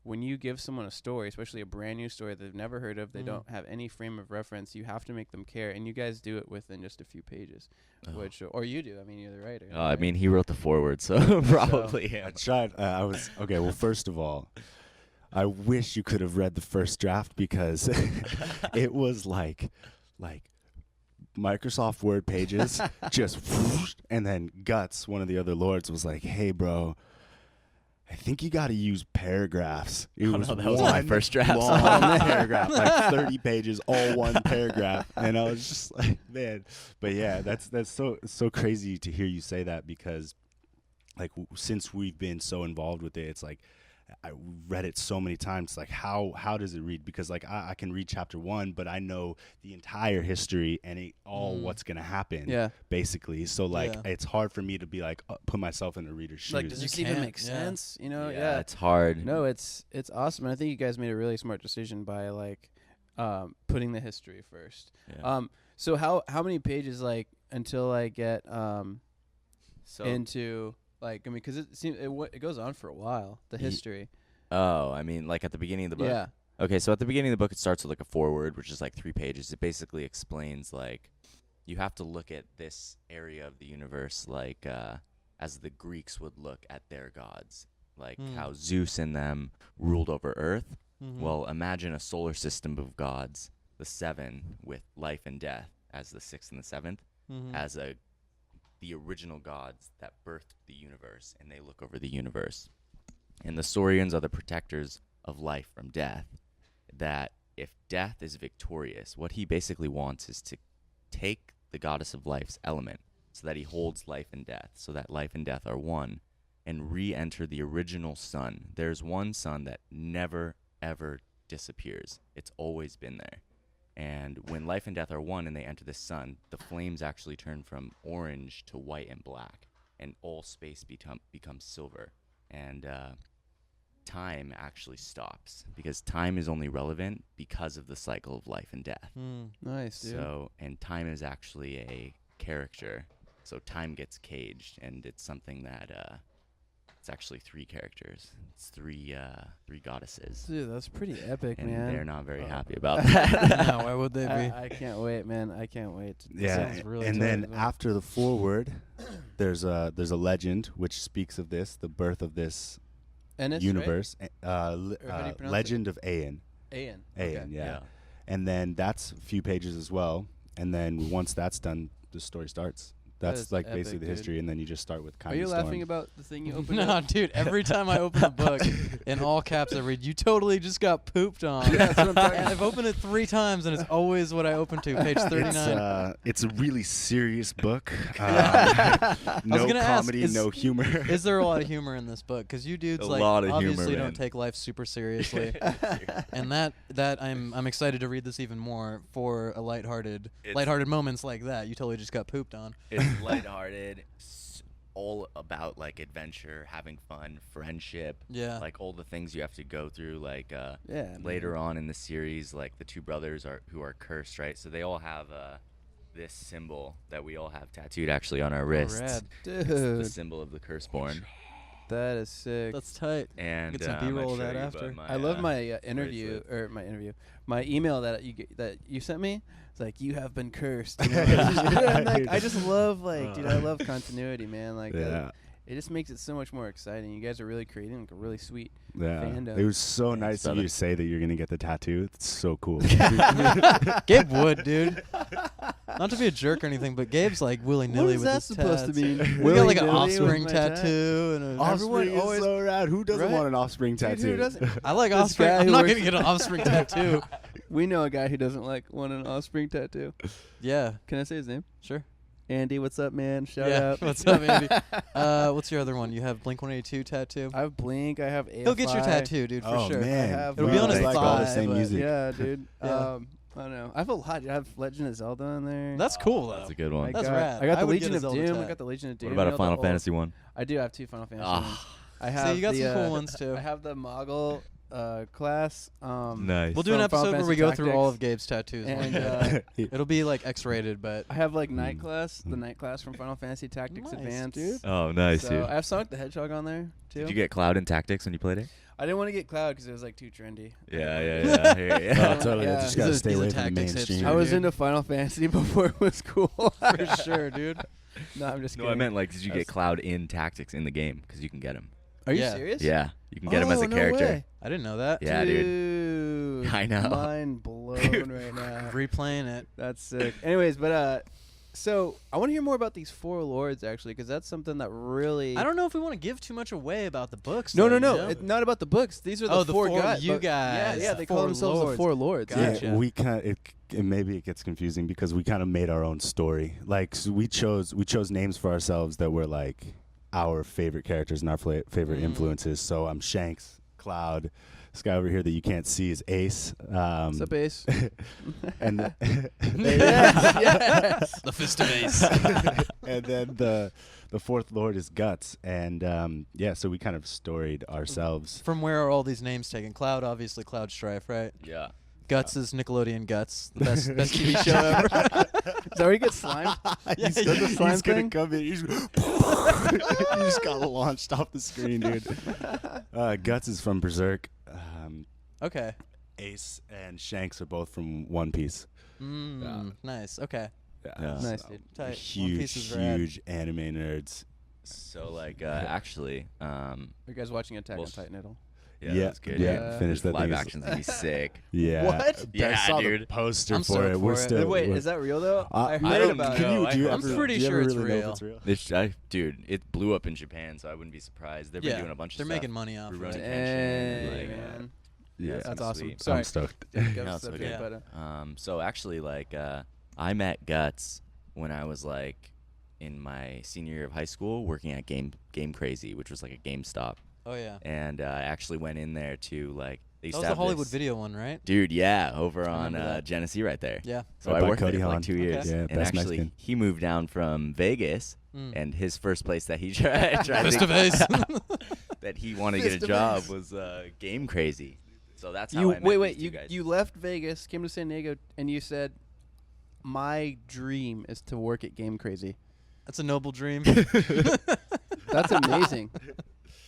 when you give someone a story, especially a brand new story that they've never heard of, they don't have any frame of reference, you have to make them care, and you guys do it within just a few pages, which, or you do. I mean, you're the writer. I mean, he wrote the foreword, so probably him. I tried. Okay. Well, first of all, I wish you could have read the first draft, because it was like Microsoft Word pages, just whoosh, and then Guts, one of the other lords, was like, "Hey, bro, I think you got to use paragraphs." It was that was my first draft. long paragraph, like 30 pages, all one paragraph, and I was just like, man. But yeah, that's so crazy to hear you say that, because like since we've been so involved with it, it's like I read it so many times. Like how does it read? Because like I can read chapter 1, but I know the entire history and what's gonna happen. Basically. So like it's hard for me to be like put myself in the reader's shoes. Like, does this even make sense? You know? Yeah, it's hard. No, it's awesome. And I think you guys made a really smart decision by like putting the history first. So how many pages, like, until I get into, like, I mean, because it seems it goes on for a while, the history. Oh, I mean, like at the beginning of the book? Yeah. Okay, so at the beginning of the book, it starts with like a foreword, which is like 3 pages. It basically explains, like, you have to look at this area of the universe like as the Greeks would look at their gods, like how Zeus and them ruled over Earth. Well, imagine a solar system of gods, the 7 with life and death as the 6th and the 7th, as the original gods that birthed the universe, and they look over the universe. And the Saurians are the protectors of life from death, that if death is victorious, what he basically wants is to take the goddess of life's element so that he holds life and death, so that life and death are one, and re-enter the original sun. There's one sun that never, ever disappears. It's always been there. And when life and death are one and they enter the sun, the flames actually turn from orange to white and black, and all space becomes silver. And time actually stops, because time is only relevant because of the cycle of life and death. Nice, dude. So, and time is actually a character. So time gets caged, and it's something that it's actually 3 characters. It's three goddesses, Dude, that's pretty epic, and man. they're not very happy about that. No, why would they be? I can't wait, man. I can't wait. Yeah, sounds really and tight, then man. after the foreword, there's a legend which speaks of this, the birth of this Ennis, universe. how do you pronounce Legend of Aeon. Aeon. Aeon, yeah. Yeah. And then that's a few pages as well. And then once that's done, the story starts. That That's is like epic, basically the dude. history, and then you just start with Are kind you of laughing about the thing you opened No, up? dude. Every time I open the book, in all caps, I read, "You totally just got pooped on." Yeah, that's what I'm talking And I've opened it 3 times, and it's always what I open to, page 39. It's a really serious book. No gonna ask, comedy, is- no humor. Is there a lot of humor in this book? Because you dudes A like lot of humor, obviously man. don't take life super seriously, and that I'm excited to read this even more for a lighthearted moments like that. You totally just got pooped on. It's lighthearted, all about like adventure, having fun, friendship. Yeah. Like all the things you have to go through. Like Yeah, later on in the series, like the 2 brothers who are cursed, right? So they all have this symbol that we all have tattooed actually on our wrists. rad. It's the Dude, symbol of the Curseborn. that is sick. That's tight. And Get some I might B-roll of show that you, after. but I love my interview, bracelet. or my email that you sent me. It's like, you have been cursed. You know? I'm like, I just love dude, I love continuity, man. Like, Yeah. it just makes it so much more exciting. You guys are really creating like a really sweet Yeah. fandom. It was so Thanks, nice of you brother. to say that you're going to get the tattoo. It's so cool. Gabe would, dude. Not to be a jerk or anything, but Gabe's like willy-nilly with his tats. mean? We got like an Willy-nilly with offspring my tat? tattoo and a Offspring Everyone always- is so rad. Who doesn't Right? want an offspring Dude, tattoo? who doesn't? I like This offspring. guy I'm who not works- gonna get an offspring tattoo. We know a guy who doesn't want an offspring tattoo. Yeah, Can I say his name? sure. Andy, what's up, man? Shout Yeah, out. what's up, Andy? What's your other one? You have Blink-182 tattoo. I have Blink. I have AFI. He'll get your tattoo, dude, for Oh sure. man, I have, It'll be on his like all the thigh, same but- music. Yeah, dude. Yeah. I don't know. I have a lot. I have Legend of Zelda in there. That's cool though. That's a good I one. That's got, rad. I got I the would Legion get a of Zelda Doom. tat. I got the Legion of Doom. What about you a know, Final the old- Fantasy one? I do have 2 Final Fantasy Ah. ones. I have See, you got the, some cool ones too. I have the Moggle class. Nice. We'll do an from Final episode where Fantasy we go through all of Tactics. Gabe's tattoos. And one day. It'll be like X-rated, but I have like Night Class, the Night Class from Final Fantasy Tactics Nice, Advance. dude. Oh, nice, So dude. I have Sonic the Hedgehog on there too. Did you get Cloud in Tactics when you played it? I didn't want to get Cloud because it was like too trendy. Yeah. Oh, totally. Yeah. Just gotta He's a- stay he's a away from the tactics mainstream. hipster. I was dude. into Final Fantasy before it was cool. for sure, dude. No, I'm just No, kidding. I meant like, did you That's- get Cloud in Tactics in the game? Because you can get him. Are you Yeah. serious? Yeah, you can get him as Oh, a no character. way. I didn't know that. Yeah, dude. Dude. I know. Mind blown right now. Replaying it. That's sick. Anyways, but so I want to hear more about these 4 lords actually, because that's something that really. I don't know if we want to give too much away about the books. No, though, no, you no. know? It's not about the books. These are the Oh, the 4 four guys. you but- guys, Yeah, the they call 4 themselves lords. the 4 lords. Gotcha. Yeah, we kind of maybe it gets confusing because we kind of made our own story. Like so we chose names for ourselves that were like our favorite characters and our favorite influences. So I'm Shanks, Cloud. This guy over here that you can't see is Ace. What's up, Ace? And the yes. The Fist of Ace. and then the 4th Lord is Guts. And yeah, so we kind of storied ourselves. From where are all these names taken? Cloud, obviously Cloud Strife, right? Yeah. Guts is Nickelodeon Guts, the best TV show ever. Is that where you get slime? he's Is that the slime he's gonna thing? come in. He's you just got launched off the screen, dude. Guts is from Berserk. Okay. Ace and Shanks are both from One Piece. Nice. Okay. Yeah. Nice, dude. Tight. One Huge, Piece is rad. huge anime nerds. So like, actually, Are you guys watching Attack Well, on Titan at all? Yeah, Yeah, that's good. yeah, dude. finished that Live thing. action's gonna be sick. Yeah. What? Yeah, I saw dude. the poster I'm for stoked it. We're for it. still. Wait, we're- is that real though? I I heard don't about can it. you, know. do you I'm ever, pretty do you sure ever it's really know real. if it's real? Dude, it blew up in Japan, so I wouldn't be surprised. They've been doing a bunch of They're stuff. making money off of Rurouni it. Kenshin, Dang, like, man. Yeah, it's That's kinda awesome. sweet. Sorry. I'm stoked. No, Go it's subject, okay. but, So actually, like, I met Guts when I was like in my senior year of high school, working at Game Crazy, which was like a GameStop, Oh yeah. and I actually went in there to like. They used That was to the have Hollywood this- video one, right? Dude, yeah, over I on remember that. Genesee right there. Yeah. So Right I by worked Cody there for like Hahn. 2 years. Yeah, and best actually, Mexican. he moved down from Vegas, Mm. and his first place that he tried Fist to face. that he wanted to Fist get a to job face. was Game Crazy. So that's how You I met wait. these two guys. You left Vegas, came to San Diego, and you said, "My dream is to work at Game Crazy." That's a noble dream. That's amazing.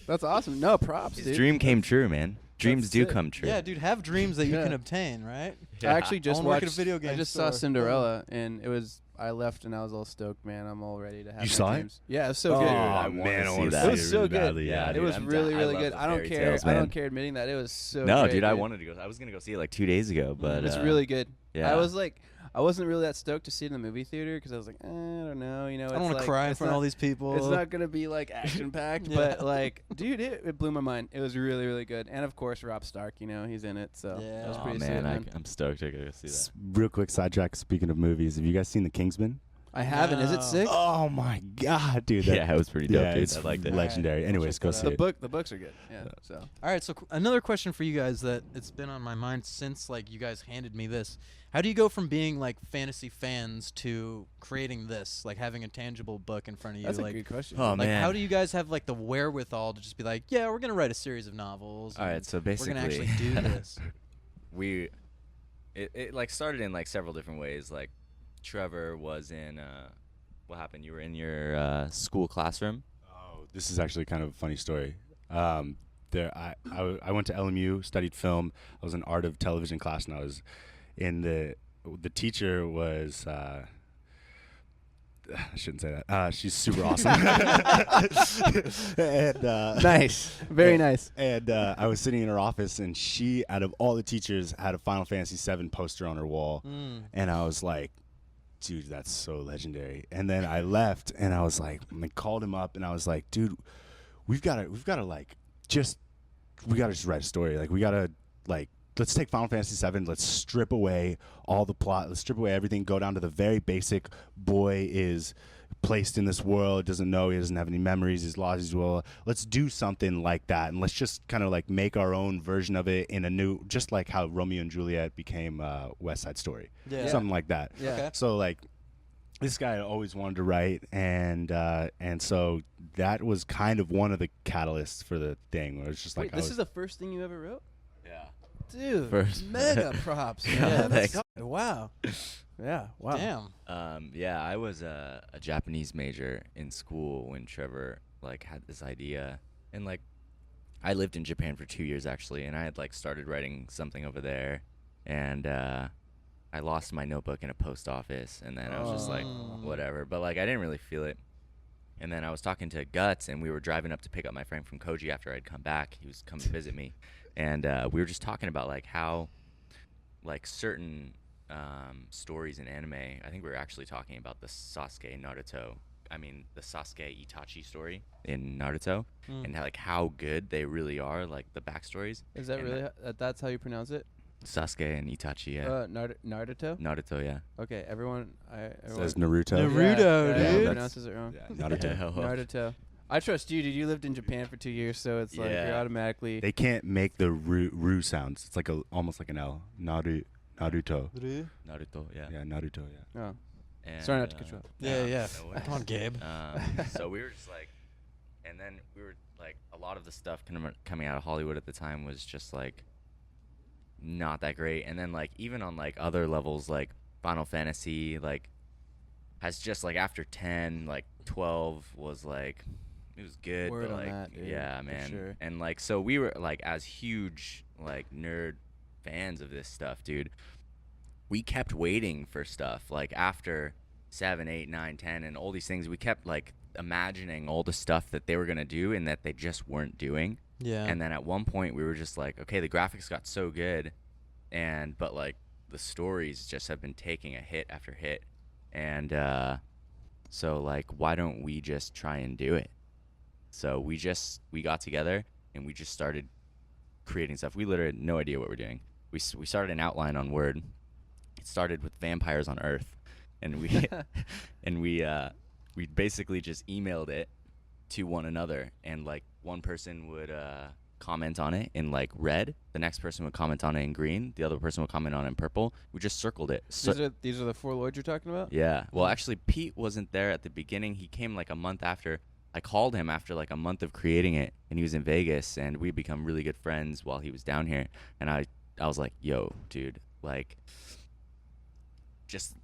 That's awesome. No props, His dude. dream came true, man. Dreams do sick. come true. Yeah, dude, have dreams that you Yeah. can obtain, right? I actually just wanna work watched. at a video I game just saw store. Cinderella, and it was. I left, and I was all stoked, man. I'm all ready to have. You my saw it? dreams. Yeah, it was so Oh, good. I wanna man, I see want to that. see It was so really good. badly. Yeah, It dude, was I'm really, down. I really love good. the I don't fairy care. tales, I man. don't care admitting that. It was so. No, great, dude, I wanted to go. I was gonna go see it like 2 days ago, but It's really good. yeah. I was like, I wasn't really that stoked to see it in the movie theater because I was like, I don't know, you know. I don't want to like, cry in it's front of not- all these people. It's not gonna be like action packed, Yeah. but like, dude, it blew my mind. It was really, really good, and of course, Rob Stark, you know, he's in it, so that was Yeah. oh pretty man, sick, I'm stoked to go see that. Real quick sidetrack. Speaking of movies, have you guys seen The Kingsman? I haven't. Is it No. sick? Oh my god, dude! that- Yeah, it was pretty dope, yeah, dude. it's I liked it. legendary. Alright, Anyways, I'll go check see that it. The books are good. Yeah. So All right, so another question for you guys that it's been on my mind since like you guys handed me this. How do you go from being like fantasy fans to creating this, like having a tangible book in front of you? that's a like, good question. Oh like man. how do you guys have like the wherewithal to just be like, yeah, we're gonna write a series of novels. All and right, so we're basically, gonna actually do this. it like started in like several different ways. Like Trevor was in what happened? You were in your school classroom. Oh, this is actually kind of a funny story. I went to LMU, studied film. I was in art of television class, and I was in the teacher was. I shouldn't say that. She's super awesome. and, Nice. Very nice. And I was sitting in her office, and she, out of all the teachers, had a Final Fantasy VII poster on her wall. And I was like, dude, that's so legendary. And then I left, and I was like, I called him up, and I was like, dude, we gotta just write a story. Like, we gotta, like, let's take Final Fantasy VII, let's strip away all the plot, let's strip away everything, go down to the very basic. Boy is placed in this world, doesn't know, he doesn't have any memories, he's lost his will. Let's do something like that, and let's just kind of like make our own version of it in a new, just like how Romeo and Juliet became West Side Story. Yeah. Something like that. Yeah. Okay. So like, this guy always wanted to write, and so that was kind of one of the catalysts for the thing. Where it's just like Wait, this is the first thing you ever wrote? Yeah. Dude, First. mega props. Yeah, man. thanks. Wow. Yeah. Wow. Damn. Yeah, I was a Japanese major in school when Trevor like had this idea, and like I lived in Japan for 2 years actually, and I had like started writing something over there, and I lost my notebook in a post office, and then I was just like, whatever. But like I didn't really feel it. And then I was talking to Guts, and we were driving up to pick up my friend from Koji after I'd come back. He was coming to visit me, and we were just talking about like how like certain stories in anime. I think we were actually talking about the Sasuke Itachi story in Naruto, and how good they really are, like the backstories. Is that And really? That's how you pronounce it? Sasuke and Itachi? Yeah. Naruto. Naruto, yeah. Okay, everyone. says Naruto. Naruto, yeah, dude. everyone pronounces it wrong. Yeah, Naruto. Naruto. I trust you, dude. You lived in Japan for 2 years, so it's like you're Yeah. automatically. They can't make the ru sounds. It's like almost like an L. Naruto. Naruto, yeah. Yeah, Naruto. Yeah. Oh. And, Sorry not to cut you off. Yeah. no worries. Come on, Gabe. So we were just like, and then we were like, a lot of the stuff coming out of Hollywood at the time was just like not that great. And then like even on like other levels, like Final Fantasy, like has just like after 10, like 12 was like it was good, Word but on like that, dude, yeah, for man. sure. And like so we were like as huge like nerd fans of this stuff, dude. We kept waiting for stuff like after 7, 8, 9, 10 and all these things. We kept like imagining all the stuff that they were gonna do and that they just weren't doing. Yeah. And then at one point we were just like, okay, the graphics got so good, but like the stories just have been taking a hit after hit, and so like, why don't we just try and do it? So we got together and we just started creating stuff. We literally had no idea what we're doing. We started an outline on Word. It started with vampires on Earth, and we basically just emailed it to one another, and like one person would comment on it in like red, the next person would comment on it in green, the other person would comment on it in purple. We just circled it. These are the 4 lords you're talking about? Yeah. Well, actually, Pete wasn't there at the beginning. He came like a month after. I called him after like a month of creating it, and he was in Vegas, and we become really good friends while he was down here. And I was like, yo, dude, like, just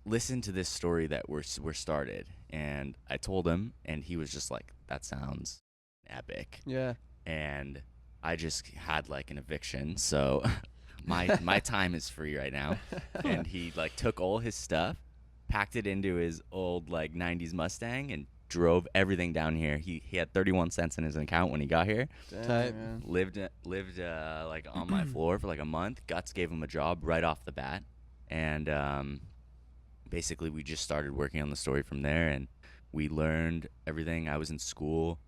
listen to this story that we're started. And I told him, and he was just like, that sounds epic. Yeah. And I just had like an eviction, so my time is free right now. And he like took all his stuff, packed it into his old like 90s Mustang, and drove everything down here. He had 31 cents in his account when he got here. Tight, man. Lived like on my floor for like a month. Guts gave him a job right off the bat, and basically we just started working on the story from there, and we learned everything. I was in school,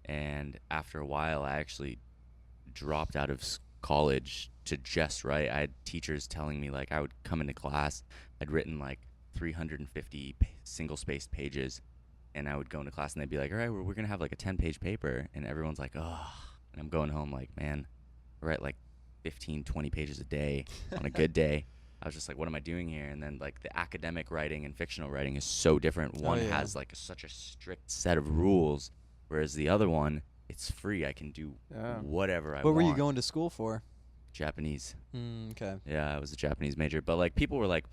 and after a while I actually dropped out of college to just write. I had teachers telling me, like, I would come into class, I'd written like 350 single-spaced pages, and I would go into class and they'd be like, all right, we're going to have like a 10-page paper, and everyone's like, oh, and I'm going home like, man, I write like 15, 20 pages a day on a good day. I was just like, what am I doing here? And then like the academic writing and fictional writing is so different. One has like such a strict set of rules, whereas the other one, it's free. I can do whatever I want. What were you going to school for? Japanese. Okay. Yeah, I was a Japanese major. But like people were like,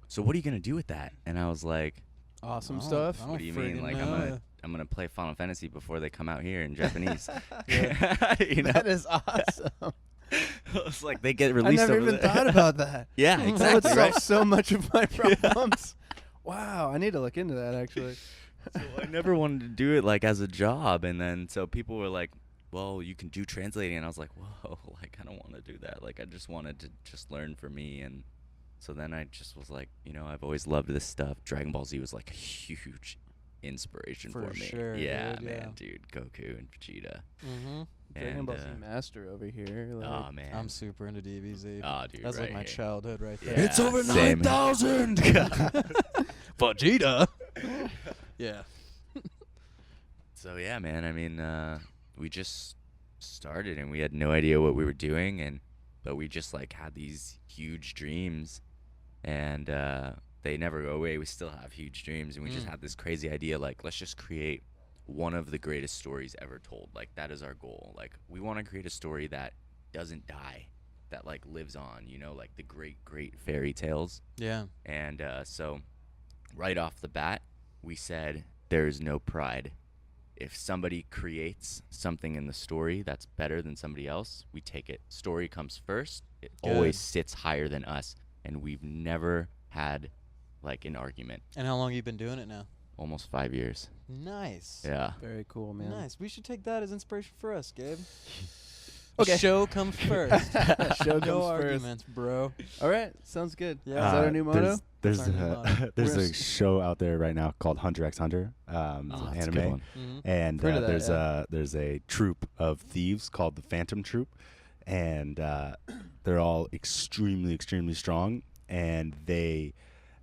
so what are you going to do with that? And I was like, awesome stuff. what do you mean? Like I'm gonna play Final Fantasy before they come out here in Japanese. You know? That is awesome. It's like they get released. I never over even there. thought about that. Yeah, exactly. That would Right? solve so much of my problems. Wow, I need to look into that actually. So I never wanted to do it like as a job, and then so people were like, well, you can do translating, and I was like, whoa, like I don't want to do that. Like I just wanted to just learn for me. And so then I just was like, you know, I've always loved this stuff. Dragon Ball Z was like a huge inspiration for me. Sure, yeah, dude, man, dude, Goku and Vegeta. Mm-hmm. Dragon Ball Z master over here. Like, Oh man, I'm super into DBZ. Oh, dude, That's like my here. childhood right Yeah, there. It's over same. 9,000. Vegeta. Yeah. So yeah, man. I mean, we just started and we had no idea what we were doing, but we just like had these huge dreams, and they never go away. We still have huge dreams, and we just had this crazy idea, like, let's just create one of the greatest stories ever told. Like, that is our goal. Like, we want to create a story that doesn't die, that like lives on, you know, like the great fairy tales. Yeah. And so right off the bat, we said there's no pride. If somebody creates something in the story that's better than somebody else, we take it. Story comes first. It always sits higher than us, and we've never had like an argument. And how long have you been doing it now? Almost 5 years. Nice. Yeah. very cool, man. Nice. We should take that as inspiration for us, Gabe. Okay. Show comes first. Show no comes first. arguments, bro. All right, sounds good. Yeah. Is that our new motto? There's That's our new motto. there's We're a show out there right now called Hunter x Hunter, it's an that's a anime, good one. Mhm. and Heard of that, there's a troop of thieves called the Phantom Troop, and they're all extremely strong, and they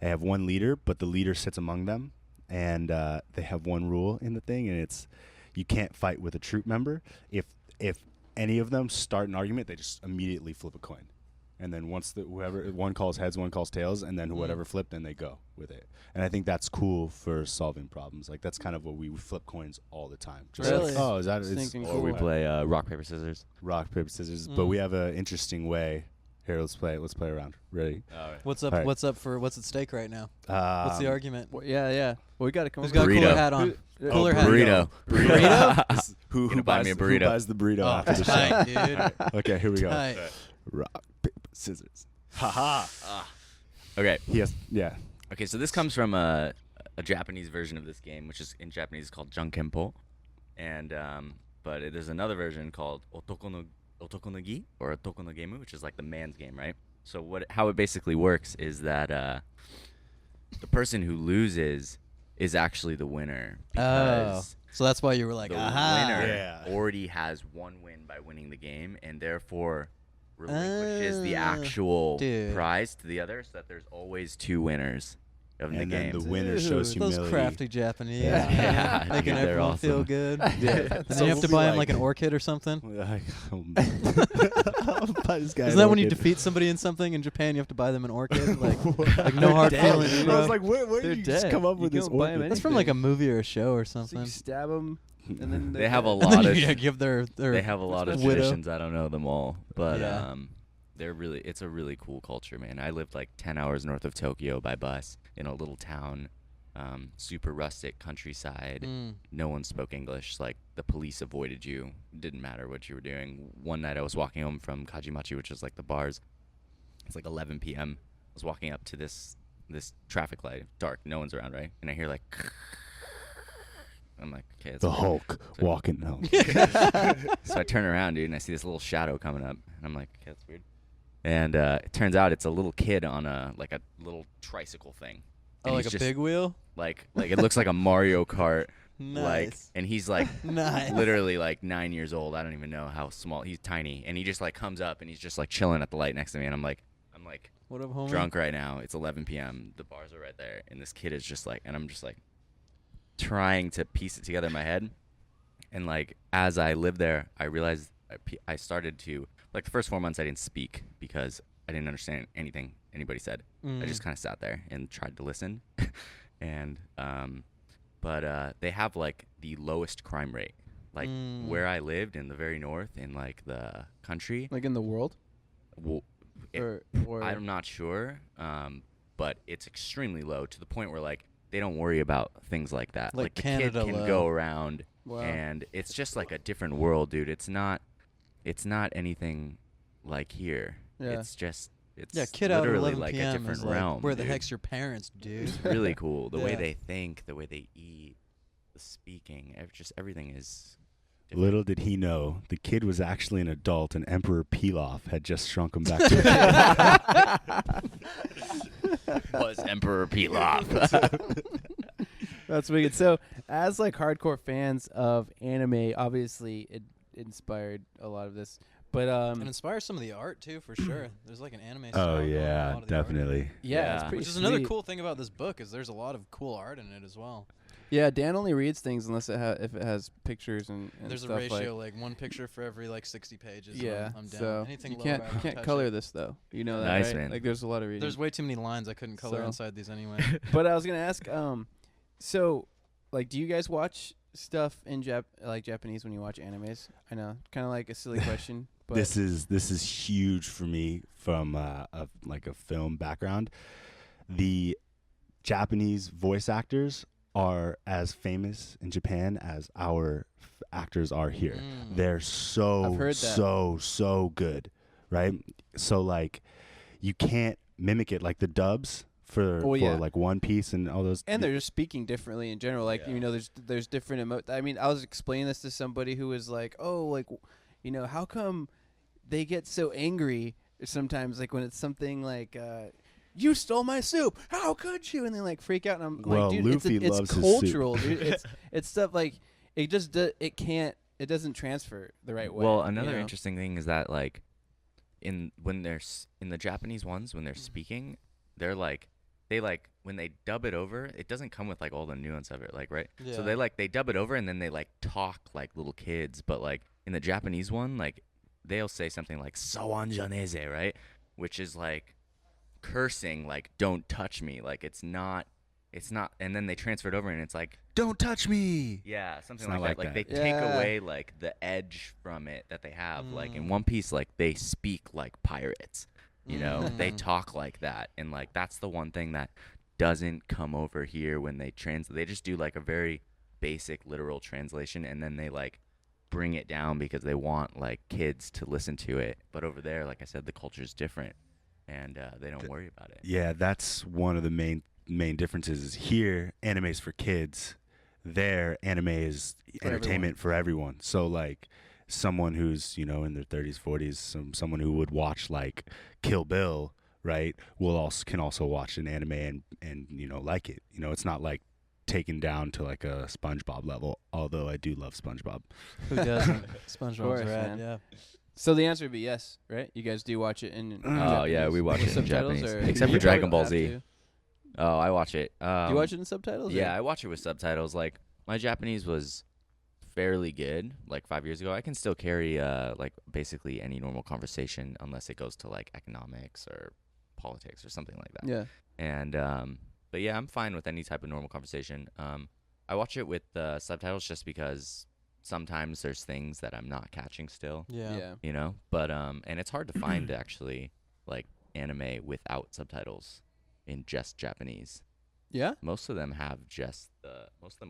have one leader, but the leader sits among them, and they have one rule in the thing, and it's you can't fight with a troop member. If any of them start an argument, they just immediately flip a coin. And then once whoever one calls heads, one calls tails, and then whoever flipped, then they go with it. And I think that's cool for solving problems. Like that's kind of what we flip coins all the time. Just Really? like, oh, is that it's Stinking Or cool. we play rock, paper, scissors. rock paper scissors? But we have an interesting way. Here, let's play around. Ready? All right. What's up? All right. What's up for? What's at stake right now? What's the argument? Well, yeah. Well, we got to come Who's up got a with cooler Burrito. hat on? Who- Cooler hat. Burrito. Burrito? Who Gonna buy buys me a who burrito. buys the burrito Oh, after the show? tight, dude. Okay, here we go. Tight. Rock paper scissors. Haha. Okay. Yes. Yeah. Okay, so this comes from a Japanese version of this game, which is in Japanese called Junkempo. And but there's another version called Otoko no Gi or Otoko no Gemu, which is like the man's game, right? So how it basically works is that the person who loses is actually the winner because So that's why you were like, the aha. winner already has one win by winning the game, and therefore relinquishes the actual prize to the other, so that there's always 2 winners of the And game. then the winner shows humility. Those crafty Japanese. Yeah. Making They're everyone feel awesome. good. Yeah. And then you have to buy him like an orchid or something. Like, Isn't that when you defeat somebody in something in Japan, you have to buy them an orchid? Like no hard feelings, I bro. was like, where They're did you just dead. come up You with this don't buy 'em orchid? That's from like a movie or a show or So something. you stab them, and then They have a And lot then of you give their they have a lot of widow. traditions. I don't know them all, but Yeah. it's a really cool culture, man. I lived like 10 hours north of Tokyo by bus in a little town, super rustic countryside. No one spoke English. Like the police avoided you. Didn't matter what you were doing. One night I was walking home from Kajimachi, which is like the bars. It's like 11 p.m. I was walking up to this traffic light, dark, no one's around, right? And I hear like, I'm like, okay, it's The okay. Hulk walking. No. So I turn around, dude, and I see this little shadow coming up, and I'm like, okay, that's weird. And it turns out it's a little kid on a little tricycle thing. Oh, And like he's a just, big wheel? like it looks like a Mario Kart. Like, Nice. and he's like Nice. literally like 9 years old. I don't even know how small. He's tiny, and he just like comes up and he's just like chilling at the light next to me, and I'm like What up, homie? drunk right now. It's 11 p.m. The bars are right there, and this kid is just like, and I'm just like trying to piece it together in my head. And like as I lived there, I realized I started to, like, the first 4 months I didn't speak because I didn't understand anything anybody said. I just kind of sat there and tried to listen. And but they have like the lowest crime rate, like where I lived in the very north in like the country. like in the world, Well, or I'm not sure, but it's extremely low to the point where like they don't worry about things like that. Like the Canada kid can low. go around, Wow. and it's just like a different world, dude. It's not anything like here. Yeah. It's just Kid out at literally 11 like p.m. a different is like, realm. where the dude. heck's your parents, dude? It's really cool. The way Yeah. they think, the way they eat, the speaking, just everything is different. Little did he know, the kid was actually an adult, and Emperor Pilaf had just shrunk him back to a kid. Was Emperor Pilaf. That's wicked. So, as like hardcore fans of anime, obviously it inspired a lot of this. But And inspires some of the art too, for sure. There's like an anime style. Oh going on in a yeah, lot of the art. definitely. yeah, it's Yeah. pretty Which is another sweet. cool thing about this book is there's a lot of cool art in it as well. Yeah, Dan only reads things unless if it has pictures and There's a stuff ratio, like. like one picture for every like 60 pages. Yeah, I'm down. so Anything you low can't bar, you I'll can't touch color it. this though. You know that, Nice, right? man. Like there's a lot of reading. There's way too many lines. I couldn't color So- inside these anyway. But I was gonna ask, so, like, do you guys watch stuff in Japanese when you watch animes? I know, kind of like a silly question, but This is huge for me from a film background. The Japanese voice actors are as famous in Japan as our actors are here. They're so I've heard that. so good, right? So like you can't mimic it like the dubs for yeah. like One Piece and all those. and they're just speaking differently in general. Like you know, there's different I mean, I was explaining this to somebody who was like, oh, like, you know, how come they get so angry sometimes, like when it's something like. You stole my soup. How could you? And they like freak out, and I'm Well, like, dude, Luffy it's loves his soup. cultural, dude. It's stuff like it just it doesn't transfer the right way. Well, you another know? interesting thing is that like in the Japanese ones when they're speaking, they're like when they dub it over, it doesn't come with like all the nuance of it, like, right? So they dub it over and then they like talk like little kids, but like in the Japanese one, like they'll say something like "sawan janeze," right? Which is like cursing, like "don't touch me," like it's not, and then they transfer it over and it's like don't touch me. yeah, something It's not like like that. Like that. they take Yeah. away like the edge from it that they have. Like in One Piece, like they speak like pirates. You know, they talk like that, and like that's the one thing that doesn't come over here when they translate. They just do like a very basic literal translation, and then they like bring it down because they want like kids to listen to it. But over there, like I said, the culture's different, and they don't worry about it. Yeah, that's one of the main differences. Is here, anime's for kids. there anime is For entertainment for everyone. So like someone who's, you know, in their 30s, 40s, someone who would watch like Kill Bill, right, can also watch an anime and you know, like it. You know, it's not like taken down to like a SpongeBob level, although I do love SpongeBob. Who doesn't? SpongeBob's course, rad, man. yeah. So the answer would be yes, right? You guys do watch it in Oh, yeah, we watch with it in subtitles, Japanese. or- Except You for Dragon probably Ball don't Z. have to. Oh, I watch it. Do you watch it in subtitles? Yeah, or- I watch it with subtitles. Like, my Japanese was fairly good, like 5 years ago. I can still carry, like, basically any normal conversation unless it goes to, like, economics or politics or something like that. Yeah. And, but yeah, I'm fine with any type of normal conversation. I watch it with subtitles just because sometimes there's things that I'm not catching still, Yeah. you know? But, and it's hard to find, actually, like, anime without subtitles in just Japanese. Yeah. Most of them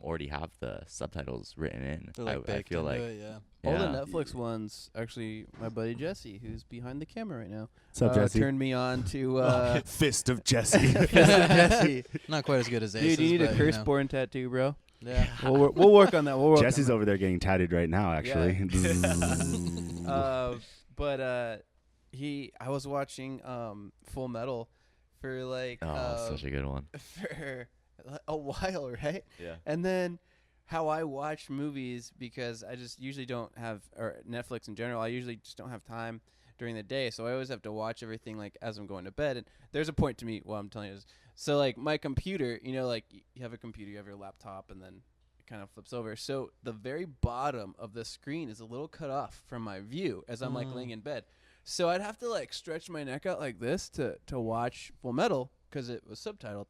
already have the subtitles written in. They're like I baked feel into like it, yeah. All the yeah. Netflix ones, actually, my buddy Jesse, who's behind the camera right now, What's up, Jesse? turned me on to Fist of Jesse. Jesse. Not quite as good as Aces, Dude, you need a but, you know. Curseborn tattoo, bro. Yeah. We'll work on that. We'll work Jesse's on over there getting tatted right now, actually. that. But I was watching Full Metal for like such a good one. for a while, right? Yeah. And then how I watch movies, because I just usually don't have, or Netflix in general, I usually just don't have time during the day, so I always have to watch everything like as I'm going to bed. And there's a point to me while I'm telling you this. So like my computer, you know, like you have a computer, you have your laptop, and then it kind of flips over. So the very bottom of the screen is a little cut off from my view as I'm like laying in bed. So I'd have to like stretch my neck out like this to watch Full Metal because it was subtitled.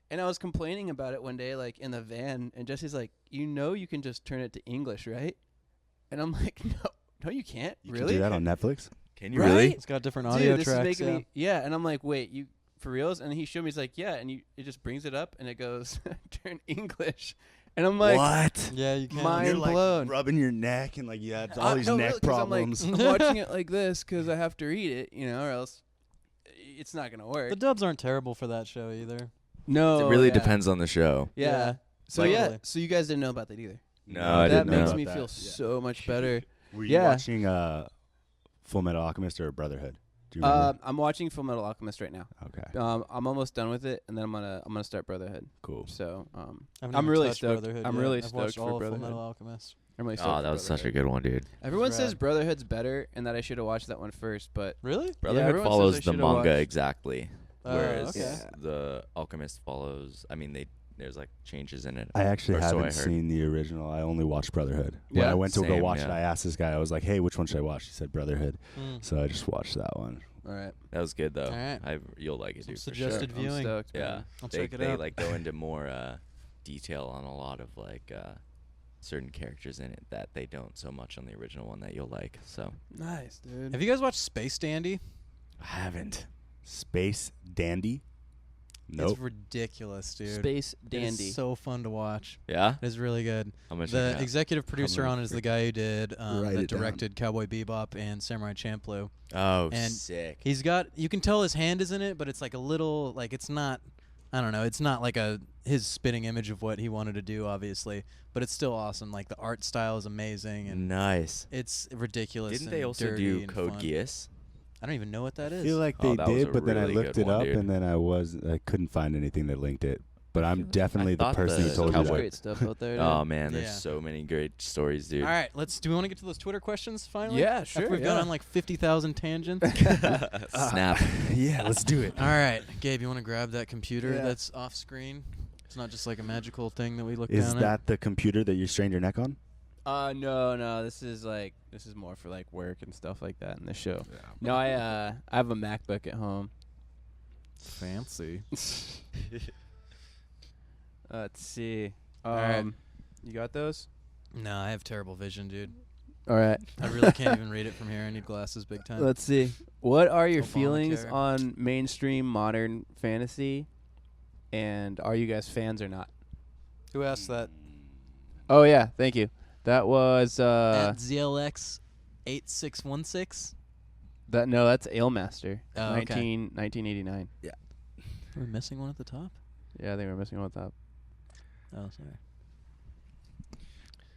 And I was complaining about it one day, like in the van, and Jesse's like, you can just turn it to English, right? And I'm like, no, you can't. You really? can do that on Netflix? Can you Right? really? It's got different Dude, audio this tracks. is making me, yeah. And I'm like, wait, you for reals? And he showed me, he's like, yeah, and it just brings it up and it goes turn English, and I'm like, what? Yeah, you can. Mind You're like blown. rubbing your neck and like you have all these no, neck really, 'cause problems. I'm watching it like this because I have to read it, or else it's not gonna work. The dubs aren't terrible for that show either. No, It really yeah. depends on the show. Yeah. Yeah. So Totally. so you guys didn't know about that either. No, I that didn't know makes about me that. feel Yeah. so much better. Were you Yeah. watching Full Metal Alchemist or Brotherhood? Do you remember? I'm watching Full Metal Alchemist right now. Okay, I'm almost done with it, and then I'm gonna start Brotherhood. cool. So I haven't I'm even really touched stoked. Brotherhood I'm yet. really I've stoked watched for all of Full Brotherhood. Metal Alchemist. I'm really stoked. Oh, for that was such a Brotherhood. good one, dude. Everyone Rad. says Brotherhood's better, and that I should have watched that one first. But Really? Brotherhood everyone says I follows the should've manga watched- exactly, Oh, whereas okay. the Alchemist follows. I mean, there's like changes in it. I actually Or so I haven't heard. seen the original. I only watched Brotherhood. When Yeah, I went to go same, watch it, yeah. I asked this guy, I was like, hey, which one should I watch? He said Brotherhood. Mm. So I just watched that one. all right, That was good though. Alright. You'll like it, Some dude. For sure. suggested I'm viewing. stoked. Yeah, man. I'll they check it they out. like go into more detail on a lot of like certain characters in it that they don't so much on the original one that you'll like. So Nice, dude. Have you guys watched Space Dandy? I haven't. Space Dandy? Nope. It's ridiculous, dude. Space It Dandy. is so fun to watch. yeah, It's really good. how much? The executive producer gonna on it is the guy who did write that it down. directed Cowboy Bebop and Samurai Champloo. Oh, and sick. He's got, you can tell his hand is in it, but it's like a little, like it's not, I don't know, it's not like his spitting image of what he wanted to do, obviously, but it's still awesome. Like the art style is amazing and Nice. it's ridiculous. Didn't they and also dirty do and Code fun. Geass? I don't even know what that I is. feel like Oh, they that was did, a but then I really looked good it one, up dude. and then I couldn't find anything that linked it. But I'm definitely the thought person who the told you Cowboy- that. Great stuff out there. Oh man, there's Yeah. so many great stories, dude. All right, do we want to get to those Twitter questions finally? Yeah, After sure, we've gone yeah. on like 50,000 tangents. Snap. Yeah, let's do it. All right, Gabe, you want to grab that computer Yeah. that's off screen? It's not just like a magical thing that we look Is down that the computer that you strained your neck on? No. This is more for like work and stuff like that in the show. No, I have a MacBook at home. at. Fancy. Let's see. right. You got those? No, I have terrible vision, dude. All right. I really can't even read it from here. I need glasses big time. Let's see. What are your Obamacare. feelings on mainstream modern fantasy? And are you guys fans or not? Who asked that? Oh yeah, thank you. That was At ZLX 8616. that's Alemaster. Oh, okay. 1989. We're missing one at the top. Yeah, I think we're missing one at the top. Oh, sorry.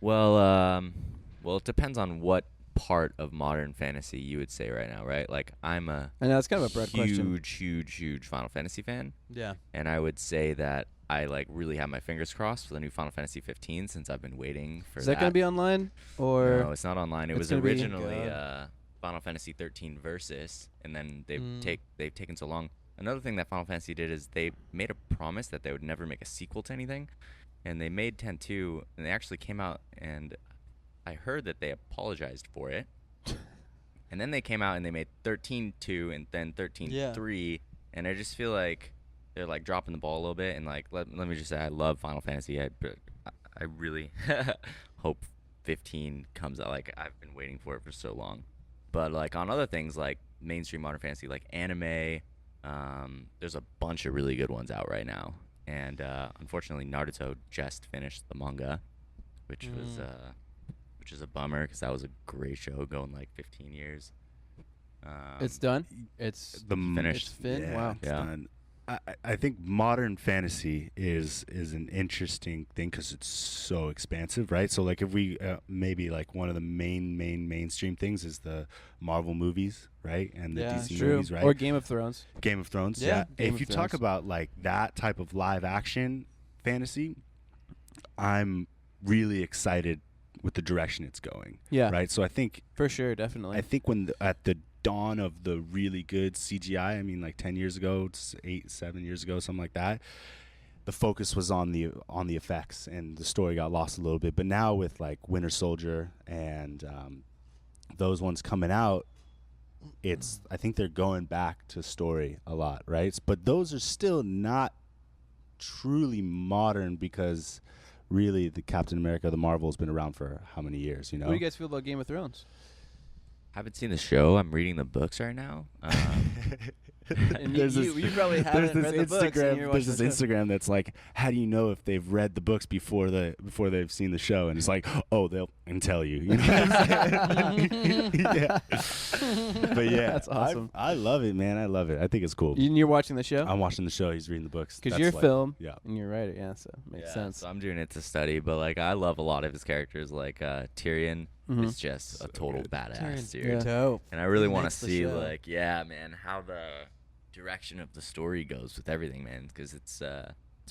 Well, it depends on what part of modern fantasy you would say right now, right? Like, I'm a I know it's kind of a broad question. huge Final Fantasy fan, Yeah. and I would say that I like really have my fingers crossed for the new Final Fantasy 15 since I've been waiting for Is that going to be online or? No, it's not online. It It's was gonna be- originally Final Fantasy 13 Versus, and then they've taken so long. Another thing that Final Fantasy did is they made a promise that they would never make a sequel to anything, and they made 10-2, and they actually came out, and I heard that they apologized for it. And then they came out and they made 13-2 and then 13-3, and I just feel like they're like dropping the ball a little bit. And like let me just say, I love Final Fantasy. I really hope 15 comes out. Like, I've been waiting for it for so long. But like on other things like mainstream modern fantasy, like anime, there's a bunch of really good ones out right now. And unfortunately, Naruto just finished the manga, which is a bummer because that was a great show going like 15 years. It's done. It's finished. It's fin. Yeah, Wow. it's done. I think modern fantasy is an interesting thing because it's so expansive, right? So like if we maybe like one of the mainstream things is the Marvel movies, right? And the DC True. movies, right? Or Game of Thrones. Game of Thrones, Yeah, yeah. Game If of you talk Thrones. about like that type of live action fantasy, I'm really excited with the direction it's going. Yeah. Right. So I think For sure, definitely. at the dawn of the really good CGI, I mean like 10 years ago, 7 years ago, something like that, the focus was on the effects and the story got lost a little bit. But now with like Winter Soldier and those ones coming out, I think they're going back to story a lot, right? But those are still not truly modern because really the Captain America, the Marvel has been around for how many years, you know? What do you guys feel about Game of Thrones? Haven't seen the show. I'm reading the books right now. And you probably haven't read the books. And you're There's watching this the show. Instagram that's like, how do you know if they've read the books before they've seen the show? And it's like, oh, they'll and tell you. You know what I'm saying? Yeah. But yeah, That's awesome. I love it, man. I love it. I think it's cool. And you're watching the show? I'm watching the show. He's reading the books. Because That's you're like- film Yeah. and you're a writer, yeah, so makes Yeah, sense. So I'm doing it to study, but like I love a lot of his characters. Like Tyrion Mhm. is just a total badass, dude. Yeah. Dope. And I really He want to makes the see show. like, yeah, man, how the direction of the story goes with everything, man, because it's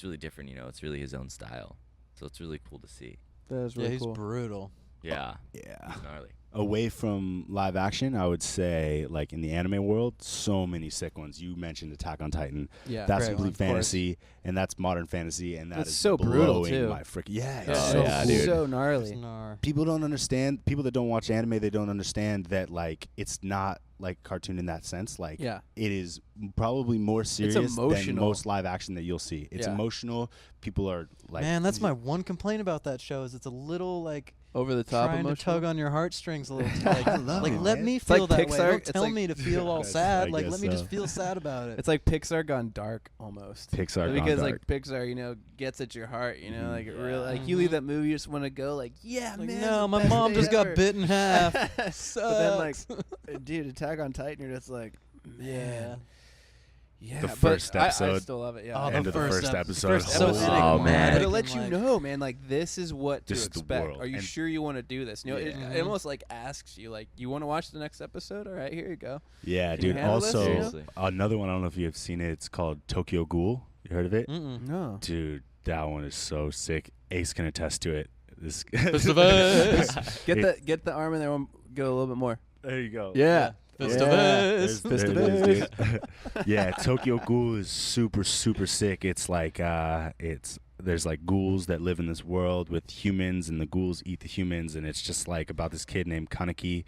really different, you know. It's really his own style, so it's really cool to see. That is Yeah, really he's cool. brutal. Yeah, Yeah. it's gnarly. Away from live action, I would say, like in the anime world, so many sick ones. You mentioned Attack on Titan. Yeah, That's great complete one, of course. fantasy, and that's modern fantasy, and that That's is so brutal, blowing too. my frick. Yeah, It's it's Oh, so yeah, cool. dude. so gnarly. Snar. People don't understand. People that don't watch anime, they don't understand that like it's not like cartoon in that sense. Like Yeah. it is probably more serious than emotional. most live action that you'll see. It's Yeah. emotional. People are like, Man, that's my one complaint about that show is it's a little like Over the top trying to emotional. tug on your heartstrings a little. Like, I love like it, let man. me It's feel like that Pixar. way. Don't It's tell like- me to feel all Yes, sad. I Like guess let me just so. feel sad about it. It's like Pixar gone dark almost. Pixar gone because dark. like Pixar, you know, gets at your heart. You know, Mhm. like it really, like you leave that movie, you just want to go, like, yeah, Like, man. no, the my best mom day just got ever. bit in half. But then, like, Sucks. dude, Attack on Titan, you're just like, man, yeah. The but first I episode. still love it. Yeah. Oh, End of the first ep- episode. First Oh, episode, oh, man. But it'll like, let you know, man. Like this is what to This is the expect. world. Are you And- sure you want to do this? You know, Yeah. it almost like asks you, like, you want to watch the next episode? All right, here you go. Yeah, Can you dude. handle this, Also, you know? Seriously. another one. I don't know if you have seen it. It's called Tokyo Ghoul. You heard of it? Mm-mm. No. Dude, that one is so sick. Ace can attest to it. This Fist of Ace. Get the arm in there. Go a little bit more. There you go. Yeah. Fist Yeah. of There's- Ace. Fist of there it is, Ace. dude. Yeah, Tokyo Ghoul is super sick. It's like there's like ghouls that live in this world with humans, and the ghouls eat the humans, and it's just like about this kid named Kaneki.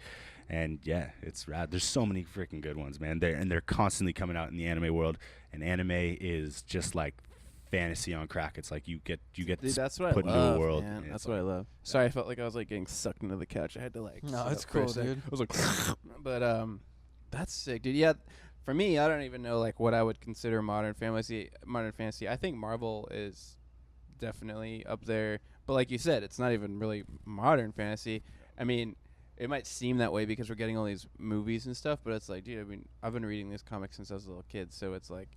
And yeah, it's rad. There's so many freaking good ones, man. They're constantly coming out in the anime world, and anime is just like fantasy on crack. It's like you get Dude, s- that's what put I into love, a world. man. and That's it's what I like- love. Sorry, I felt like I was like getting sucked into the couch. I had to like. No, sit it's up for a cool, sec. dude. I was like, but that's sick, dude. Yeah, for me, I don't even know like what I would consider modern fantasy. Modern fantasy. I think Marvel is definitely up there, but like you said, it's not even really modern fantasy. I mean, it might seem that way because we're getting all these movies and stuff, but it's like, dude, I mean, I've been reading these comics since I was a little kid, so it's like,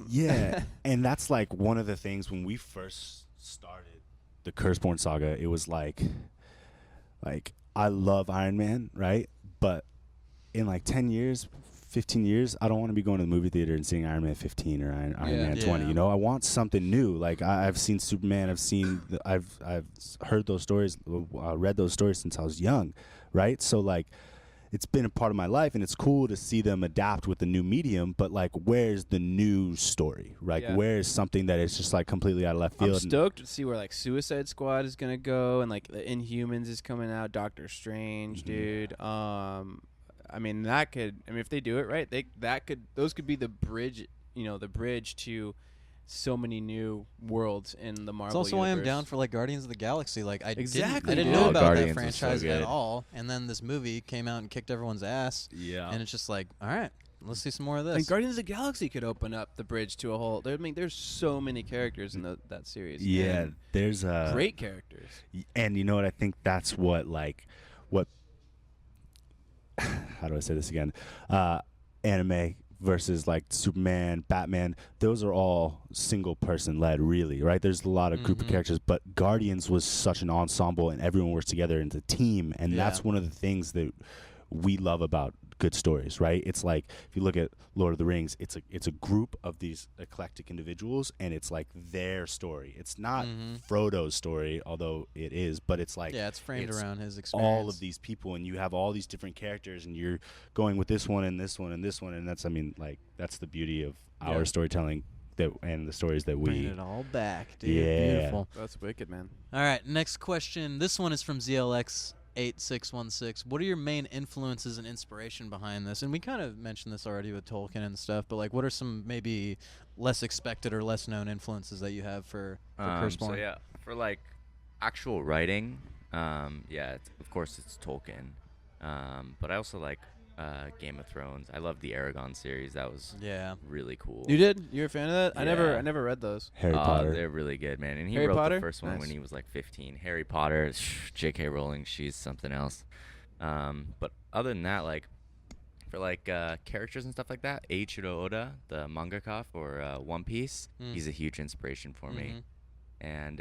Yeah, and that's like one of the things when we first started the Curseborn Saga, it was like I love Iron Man, right? But in like 10 years, 15 years, I don't want to be going to the movie theater and seeing Iron Man 15 or Iron Man 20. You know, I want something new. Like I've seen Superman. I've heard those stories, read those stories since I was young, right? So like, it's been a part of my life, and it's cool to see them adapt with the new medium. But like, where's the new story? Like, where's something that is just like completely out of left field? I'm stoked to see where like Suicide Squad is gonna go, and like the Inhumans is coming out. Doctor Strange, dude. I mean, if they do it right, those could be the bridge, the bridge to so many new worlds in the Marvel It's also universe. why I'm down for like Guardians of the Galaxy. Like I didn't dude. know about Guardians that was so franchise at good. all, and then this movie came out and kicked everyone's ass. Yeah. And it's just like, all right, let's see some more of this. And Guardians of the Galaxy could open up the bridge to a whole. There's so many characters in that series. Yeah, and there's great characters. And you know what? I think that's what how do I say this again? Anime versus like Superman, Batman, those are all single person led, really, right? There's a lot of group of characters, but Guardians was such an ensemble, and everyone works together as a team, and that's one of the things that we love about good stories, right? It's like, if you look at Lord of the Rings, it's a group of these eclectic individuals, and it's like their story. It's not Frodo's story, although it is, but it's like, it's framed around his experience. all of these people, and you have all these different characters, and you're going with this one and this one and this one, and that's, I mean, like, that's the beauty of our storytelling and the stories that we Bring it all back, dude. Yeah. Beautiful. That's wicked, man. All right, next question. This one is from ZLX8616. What are your main influences and inspiration behind this? And we kind of mentioned this already with Tolkien and stuff, but like, what are some maybe less expected or less known influences that you have for Curseborn? So for like actual writing, of course it's Tolkien, but I also like Game of Thrones. I love the Aragon series. That was really cool. You did? You're a fan of that? I Yeah. never read those. Harry Potter. They're really good, man. And he Harry wrote Potter? the first one when Nice. he was like 15. Harry Potter, J.K. Rowling, she's something else. But other than that, like for like characters and stuff like that, Eiichiro Oda, the mangaka for One Piece, he's a huge inspiration for me. And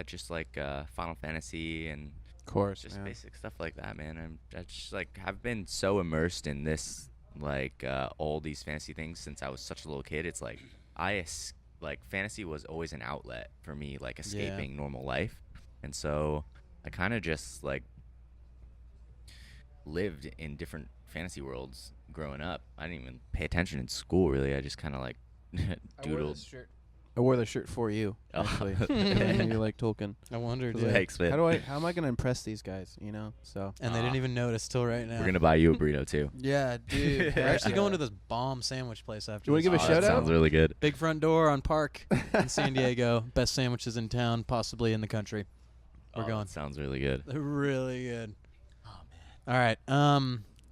just like Final Fantasy and Of course. just basic stuff like that, man. I just like have been so immersed in this, like all these fantasy things since I was such a little kid. It's like like fantasy was always an outlet for me, like escaping normal life, and so I kind of just like lived in different fantasy worlds growing up. I didn't even pay attention in school, really. I just kind of like doodled. I wore the shirt for you, Oh. actually. And you like Tolkien. I wondered. Yeah. Yeah. Thanks, man. How am I gonna impress these guys? So. And they didn't even notice till right now. We're gonna buy you a burrito too. Yeah, dude. We're actually going to this bomb sandwich place after. You wanna this. give a shout that out? sounds really good. Big Front Door on Park in San Diego. Best sandwiches in town, possibly in the country. We're going. That sounds really good. They're really good. Oh man. All right.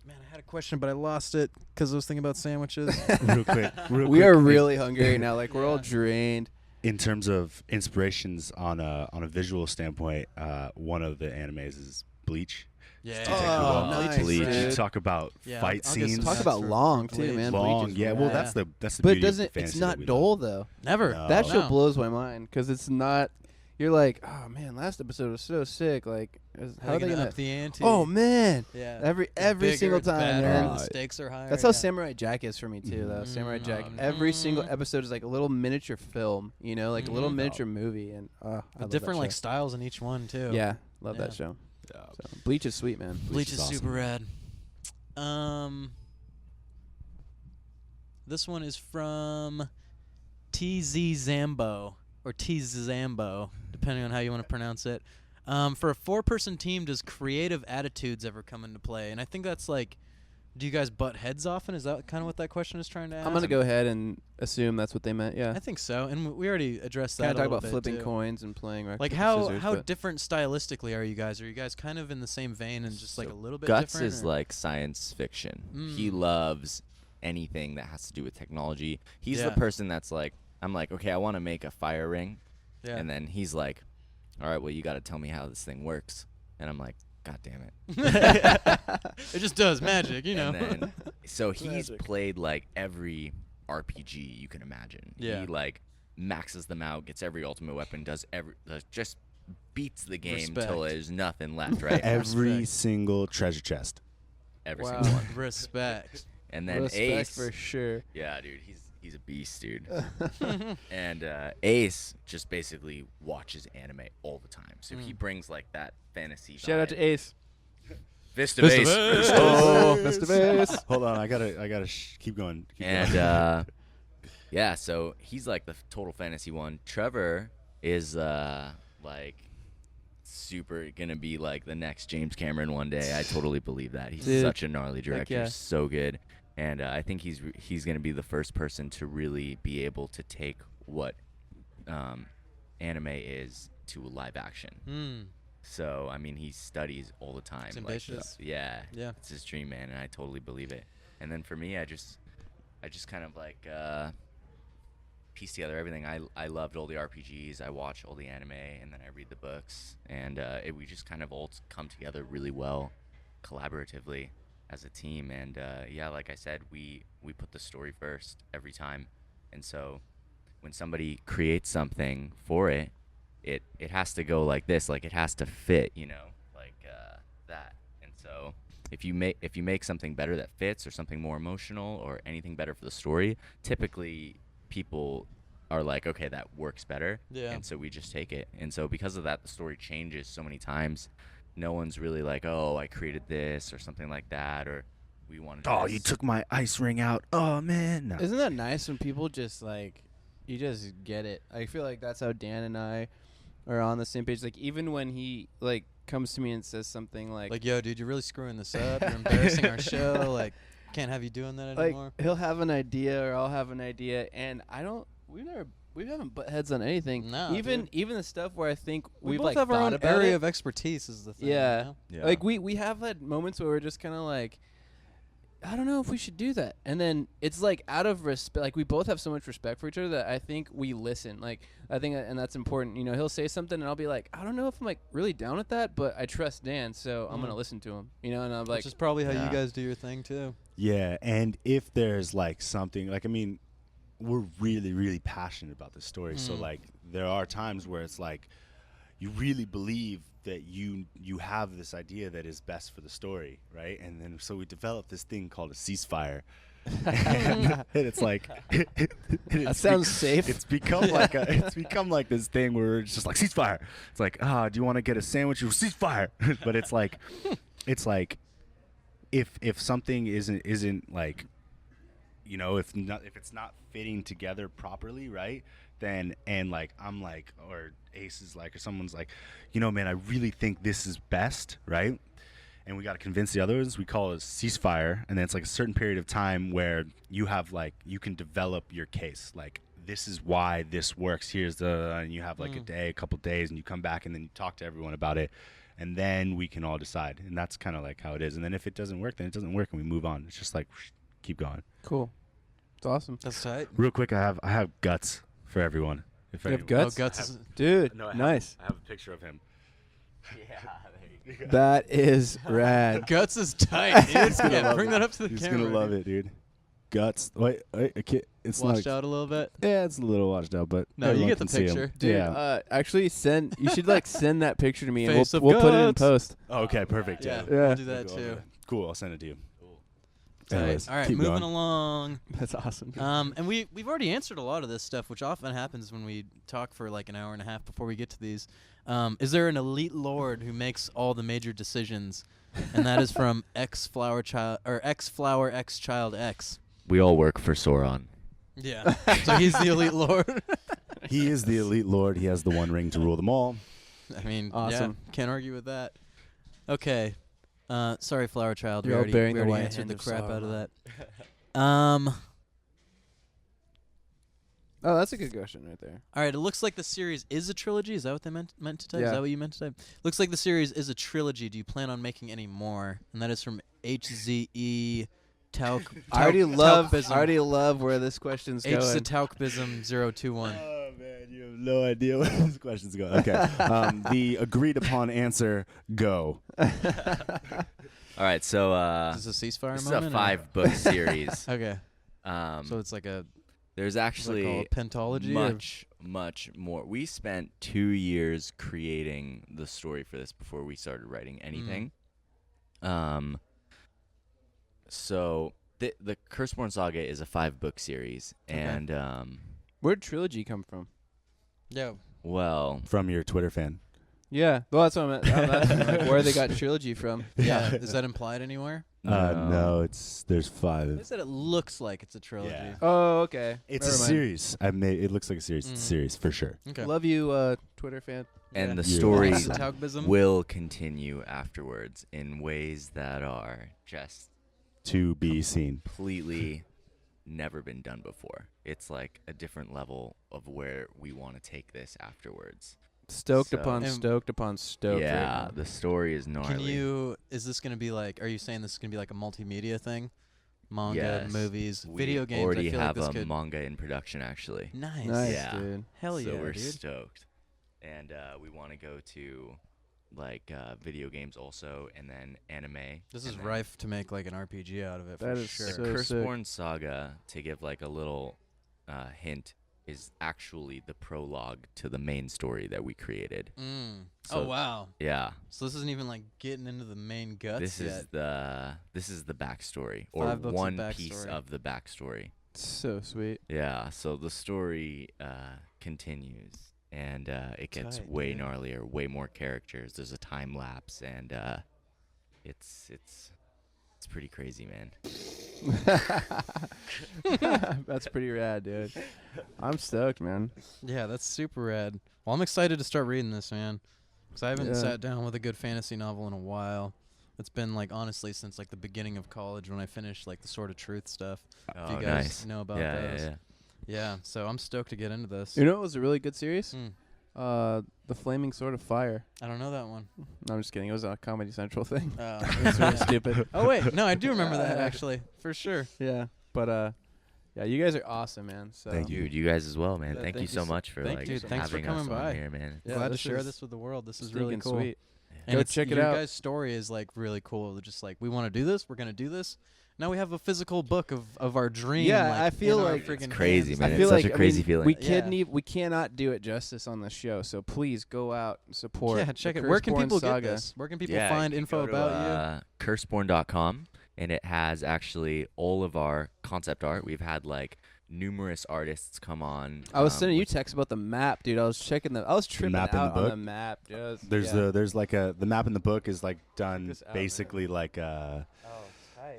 Man, I had a question, but I lost it because I was thinking about sandwiches. real quick. We are really hungry right now. Like we're all drained. In terms of inspirations on a visual standpoint, one of the animes is Bleach. Yeah. Oh, nice, Bleach. dude. You talk about Yeah, fight I'll get some scenes. Talk That's about for long too, Bleach. man. Long, Bleach is yeah. long. Well, that's the But beauty doesn't of fantasy it's that not we dull love. though. Never. No. That show No. blows my mind because it's not. You're like, oh man, last episode was so sick. Like, how are they gonna? up the ante? Oh man, Yeah. every Bigger, single it's time, better, man. and the stakes are higher. That's how yeah. Samurai Jack is for me too, though. Samurai Jack. Mm. Every single episode is like a little miniature film, like a little miniature movie, and I love With different that like show. styles in each one too. Yeah, love that Yeah. show. So, Bleach is sweet, man. Bleach is awesome. super rad. This one is from TZ Zambo or TZ Zambo, depending on how you want to pronounce it. For a 4-person team, does creative attitudes ever come into play? And I think that's like, do you guys butt heads often? Is that kind of what that question is trying to ask? I'm gonna go ahead and assume that's what they meant. Yeah. I think so, and we already addressed that. Kind of a talk little about bit flipping too. coins and playing rock Like paper, how scissors, how but different stylistically are you guys? Are you guys kind of in the same vein and just like a little bit Guts different? is or- like science fiction. He loves anything that has to do with technology. He's Yeah. the person that's like, I'm like, okay, I want to make a fire ring. Yeah. And then he's like, all right, well, you got to tell me how this thing works. And I'm like, God damn it. It just does magic, you know. And then, so he's played like every RPG you can imagine. Yeah. He like maxes them out, gets every ultimate weapon, does just beats the game Respect. till there's nothing left, right? Every Respect. single treasure chest. Every Wow. single one. Respect. And then Respect Ace, for sure. yeah, dude, he's a beast, dude. And Ace just basically watches anime all the time, so he brings like that fantasy. Shout out vibe. to Ace. Fist of Ace. Oh, Fist of Ace. Hold on, I gotta keep going. And yeah, so he's like the total fantasy one. Trevor is like super gonna be like the next James Cameron one day. I totally believe that. He's Dude, such a gnarly director, yeah. so good. And I think he's gonna be the first person to really be able to take what anime is to live action. So I mean, he studies all the time. It's like, ambitious. yeah, Yeah. it's his dream, man, and I totally believe it. And then for me, I just kind of like piece together everything. I loved all the RPGs. I watch all the anime, and then I read the books, and we just kind of all come together really well, collaboratively as a team. And yeah, like I said, we put the story first every time. And so when somebody creates something for it, it has to go like this, like it has to fit, like that. And so if you make something better that fits, or something more emotional, or anything better for the story, typically people are like, okay, that works better. Yeah. And so we just take it. And so because of that, the story changes so many times. No one's really like, oh, I created this or something like that, or we wanted Oh, this. you took my ice ring out. Oh man. No. Isn't that nice when people just like, you just get it? I feel like that's how Dan and I are on the same page. Like even when he like comes to me and says something like, Like, yo, dude, you're really screwing this up. You're embarrassing our show. Like, can't have you doing that like anymore. he'll have an idea or I'll have an idea, and we haven't butt heads on anything. No, even dude. even the stuff where I think We we've both like have our thought own about area it. of expertise, is the thing. Yeah. You know? Yeah. Like we have had moments where we're just kind of like, I don't know if we should do that, and then it's like out of respect. Like we both have so much respect for each other that I think we listen. Like I think, and that's important. He'll say something, and I'll be like, I don't know if I'm like really down with that, but I trust Dan, so I'm gonna listen to him. And I'm like, Which is probably how Yeah. you guys do your thing, too. Yeah, and if there's like something, like, I mean, we're really, really passionate about this story. So like there are times where it's like you really believe that you have this idea that is best for the story, right? And then so we developed this thing called a ceasefire. and it's like that sounds safe. It's become like this thing where it's just like ceasefire. It's like, do you want to get a sandwich or ceasefire? But it's like if something isn't like, if it's not fitting together properly, right? Then and like I'm like, or Ace is like, or someone's like, man, I really think this is best, right? And we got to convince the others. We call it a ceasefire, and then it's like a certain period of time where you have like you can develop your case. Like this is why this works. And you have like a couple days, and you come back and then you talk to everyone about it, and then we can all decide. And that's kind of like how it is. And then if it doesn't work, then it doesn't work, and we move on. It's just like keep going. cool. It's awesome, That's tight. Real quick, I have guts for everyone. If You have anyone- guts? Oh, Guts is... dude. No, Nice. I have a picture of him. Yeah, there you go. That is rad. Guts is tight, dude. He's gonna Yeah, love bring it. that up to the He's camera. gonna love dude. it, dude. Guts. Wait, I can't. It's Washed not. out a little bit. Yeah, it's a little washed out, but No, you everyone get the can see 'em. picture. Dude, Yeah. actually you should like send that picture to me, and Face of we'll put it in Guts. post. Oh, okay, perfect. Yeah, Yeah. Yeah. we'll do that We'll go too. over it. Cool. I'll send it to you. Tight. Anyways, All right, keep moving going. along. That's awesome. And we've already answered a lot of this stuff, which often happens when we talk for like an hour and a half before we get to these. Is there an elite lord who makes all the major decisions? And that is from X Flower Child X Child X. We all work for Sauron. Yeah. So he's the elite lord. He is the elite lord. He has the one ring to rule them all. I mean, Awesome. yeah, can't argue with that. Okay. Sorry, Flower Child. You're all we bearing already the white answered hand the of crap out of Sauron. that. Oh, that's a good question right there. All right, it looks like the series is a trilogy. Is that what they meant to type? Is Yeah. that what you meant to type? Looks like the series is a trilogy. Do you plan on making any more? And that is from HZE Tauk. I already love where this question's going. HZTaukbism 021. Oh man, you have no idea where this question's going. Okay, the agreed upon answer: go. All right, so Is this a ceasefire this is moment? a 5-book series. Okay. So So it's like a there's what's that actually called? Pentology? or- much more. We spent 2 years creating the story for this before we started writing anything. So the Curseborn Saga is a 5-book series, and Where'd trilogy come from? Yeah. well, From your Twitter fan. Yeah, well, that's what I'm asking, like, where they got trilogy from. Yeah. Is that implied anywhere? No, there's They 5. said it looks like it's a trilogy. Yeah. Oh, okay. It's a Never mind. series. It looks like a series. It's a series for sure. Okay. Love you, Twitter fan. and Yeah. the You're story awesome. Taugvism? will continue afterwards in ways that are just To be seen. completely never been done before. It's like a different level of where we want to take this afterwards. Stoked So- upon And- stoked upon stoked. yeah, right now. the story is gnarly. Is this going to be like, are you saying this is going to be like a multimedia thing? Manga, Yes, movies, we video games? already I feel have like this a could. manga in production, actually. Nice. Nice, Yeah. dude. Hell so yeah, we're dude. stoked, and we want to go to like video games also, and then anime. This and is then rife to make like an RPG out of it That for is sure. The so sick. Curseborn Saga, to give like a little hint, is actually the prologue to the main story that we created. Oh So- wow. Yeah, So this isn't even like getting into the main guts this yet. is the backstory, or 5 books of one piece backstory. of the backstory. So sweet. Yeah, so the story continues, and it gets Tight, way dude. gnarlier, way more characters. There's a time lapse, and it's pretty crazy, man. That's pretty rad, dude. I'm stoked, man. Yeah, that's super rad. Well, I'm excited to start reading this, man, because I haven't Yeah. sat down with a good fantasy novel in a while. It's been like honestly since like the beginning of college when I finished like the Sword of Truth stuff. If Oh, you guys nice. know about Yeah, those. yeah. Yeah, so I'm stoked to get into this. You know what was a really good series? Mm, The Flaming Sword of Fire. I don't know that one. No, I'm just kidding. It was a Comedy Central thing. Oh, It's really stupid. Oh wait, no, I do remember that actually for sure. Yeah, but yeah, you guys are awesome, man. So Thank you. Dude, you guys as well, man. Yeah, Thank you thank you so so- much for thank like you. Thanks for having coming us by. on here, man. Yeah, Glad to this share is this with the world. This is really stinking cool. sweet. And Go it's- check it your out. guys' story is like really cool. Just like we want to do this, we're gonna do this. Now we have a physical book of our dream. Yeah, like, I feel in our like- freaking It's crazy, hands. man. I feel It's like such a crazy feeling. We Yeah. we cannot do it justice on the show. So please go out and support. Yeah, the check it. Where can Curseborn people Saga. get this? Where can people Yeah, find you info go to, about you? Curseborn.com, and it has actually all of our concept art. We've had like numerous artists come on. I was sending you with- texts about the map, dude. I was checking I was tripping map in the out on book? the map. Just, There's yeah. there's like the map in the book is like done this out, basically like Oh,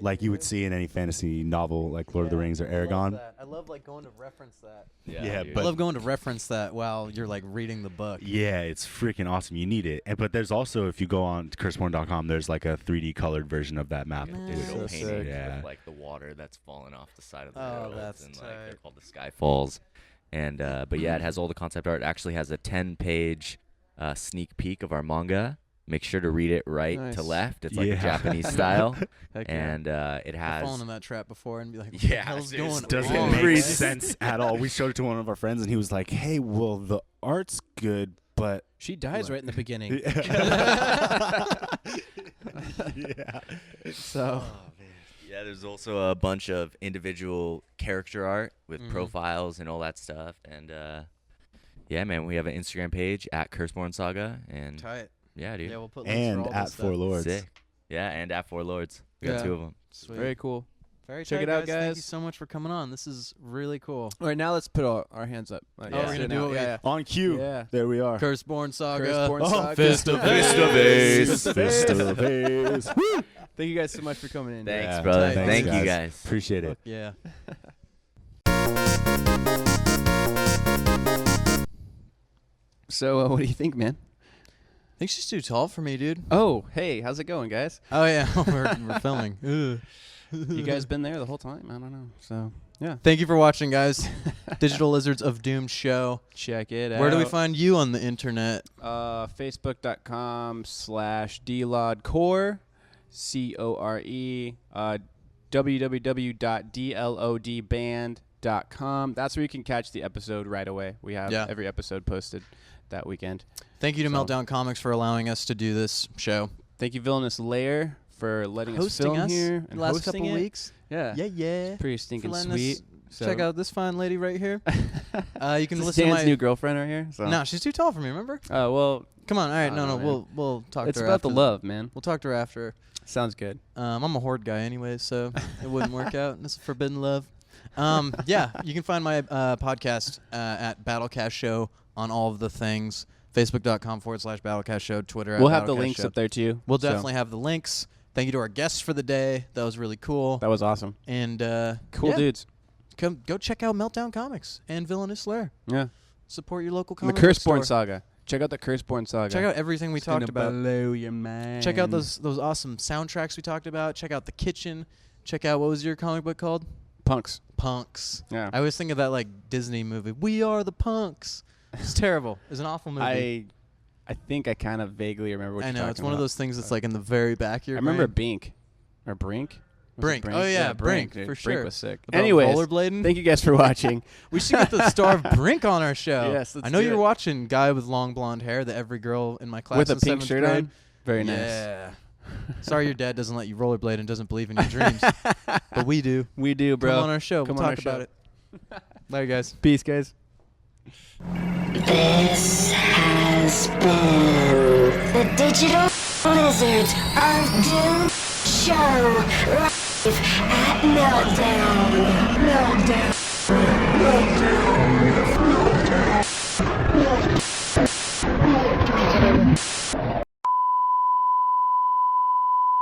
like you would see in any fantasy novel like Lord of the Rings or Aragon. I love like going to reference that. Yeah, dude. I but- love going to reference that while you're like reading the book. Yeah, it's freaking awesome. You need it. But there's also, if you go on curseborn.com, there's like a 3D colored version of that map. Man. digital So painting sick. Yeah. with like the water that's falling off the side of the Oh, world, that's and like they're tight. called the sky falls. And but yeah, it has all the concept art. It actually has a 10-page sneak peek of our manga. Make sure to read it right Nice. to left. It's like Yeah. a Japanese style, Heck yeah. and it I've has fallen in that trap before and be like, what Yeah, the hell's seriously. going Doesn't on? make Freeze. sense at all. We showed it to one of our friends, and he was like, "Hey, well, the art's good, but She dies right in the beginning. yeah, So yeah. There's also a bunch of individual character art with Mhm. profiles and all that stuff. And yeah, man, we have an Instagram page at Curseborn Saga, and Tight. yeah, dude, Yeah, we'll put links and for all at this Four stuff. Lords. sick. Yeah, and at Four Lords, we got Yeah. 2 of them. Sweet. very cool. Very Check tight, it out, Thank you guys. so much for coming on. This is really cool. All right, now let's put our hands up. Like, Oh, we're gonna sit do down. what we- yeah, On cue. Yeah. There we are. Curseborn Saga. Curseborn Saga. Fist of Fist of Ace. Fist of Ace. Woo! Thank you guys so much for coming in. Thanks, Yeah, brother. thanks, Thank you, guys. guys. Appreciate it. Yeah. So, what do you think, man? I think she's too tall for me, dude. Oh, hey, how's it going, guys? Oh yeah, we're filming. Ugh. You guys been there the whole time? I don't know. So, yeah, Thank you for watching, guys. Digital Lizards of Doom show. check it out. Where do we find you on the internet? Facebook.com/DLODcore, CORE, www.dlodband.com. That's where you can catch the episode right away. We have Yeah. every episode posted that weekend. Thank you to So- Meltdown Comics for allowing us to do this show. Thank you, Villainous Lair, for letting us Hosting film us here the and last hosting couple it. weeks. Yeah, Yeah. pretty For stinking letting sweet. us So check out this fine lady right here. You can This is listen to Dan's my. new girlfriend right here. So. No, she's too tall for me. Remember? Oh well, Come on. All right. I No, don't know, man. we'll talk it's to her. about the after love, man. We'll talk to her after. Sounds good. I'm a horde guy anyway, so it wouldn't work out. This is forbidden love. Yeah, you can find my podcast at Battlecast Show on all of the things. Facebook.com/Battlecast Show. Twitter. We'll at have the Battlecast links Show. up there too. We'll so definitely have the links. Thank you to our guests for the day. That was really cool. That was awesome. And Cool yeah, dudes. go check out Meltdown Comics and Villainous Lair. Yeah. Support your local And comic the book Curseborn store. Saga. Check out the Curseborn Saga. Check out everything we It's gonna talked about. blow your mind. Check out those awesome soundtracks we talked about. Check out The Kitchen. Check out, what was your comic book called? punks. Punks. Yeah. I always think of that like Disney movie. We Are the Punks. It's terrible. It's an awful movie. I think I kind of vaguely remember what I you're know. talking It's one of about. those things that's like in the very back of your I remember brain. Bink. Or Brink? Was it Brink. Oh, yeah, Brink, dude. for Brink sure. was sick. About Anyways, rollerblading? thank you guys for watching. We should get the star of Brink on our show. Yes, let's I know do you're it. watching guy with long blonde hair that every girl in my class With a in pink 7th shirt grade. on. Very nice. Yeah. Sorry your dad doesn't let you rollerblade and doesn't believe in your dreams. But we do. We do, bro. Come on our show. Come we'll on talk our about it. Later, guys. Peace, guys. This has been the Digital Lizards of Doom show live at Meltdown.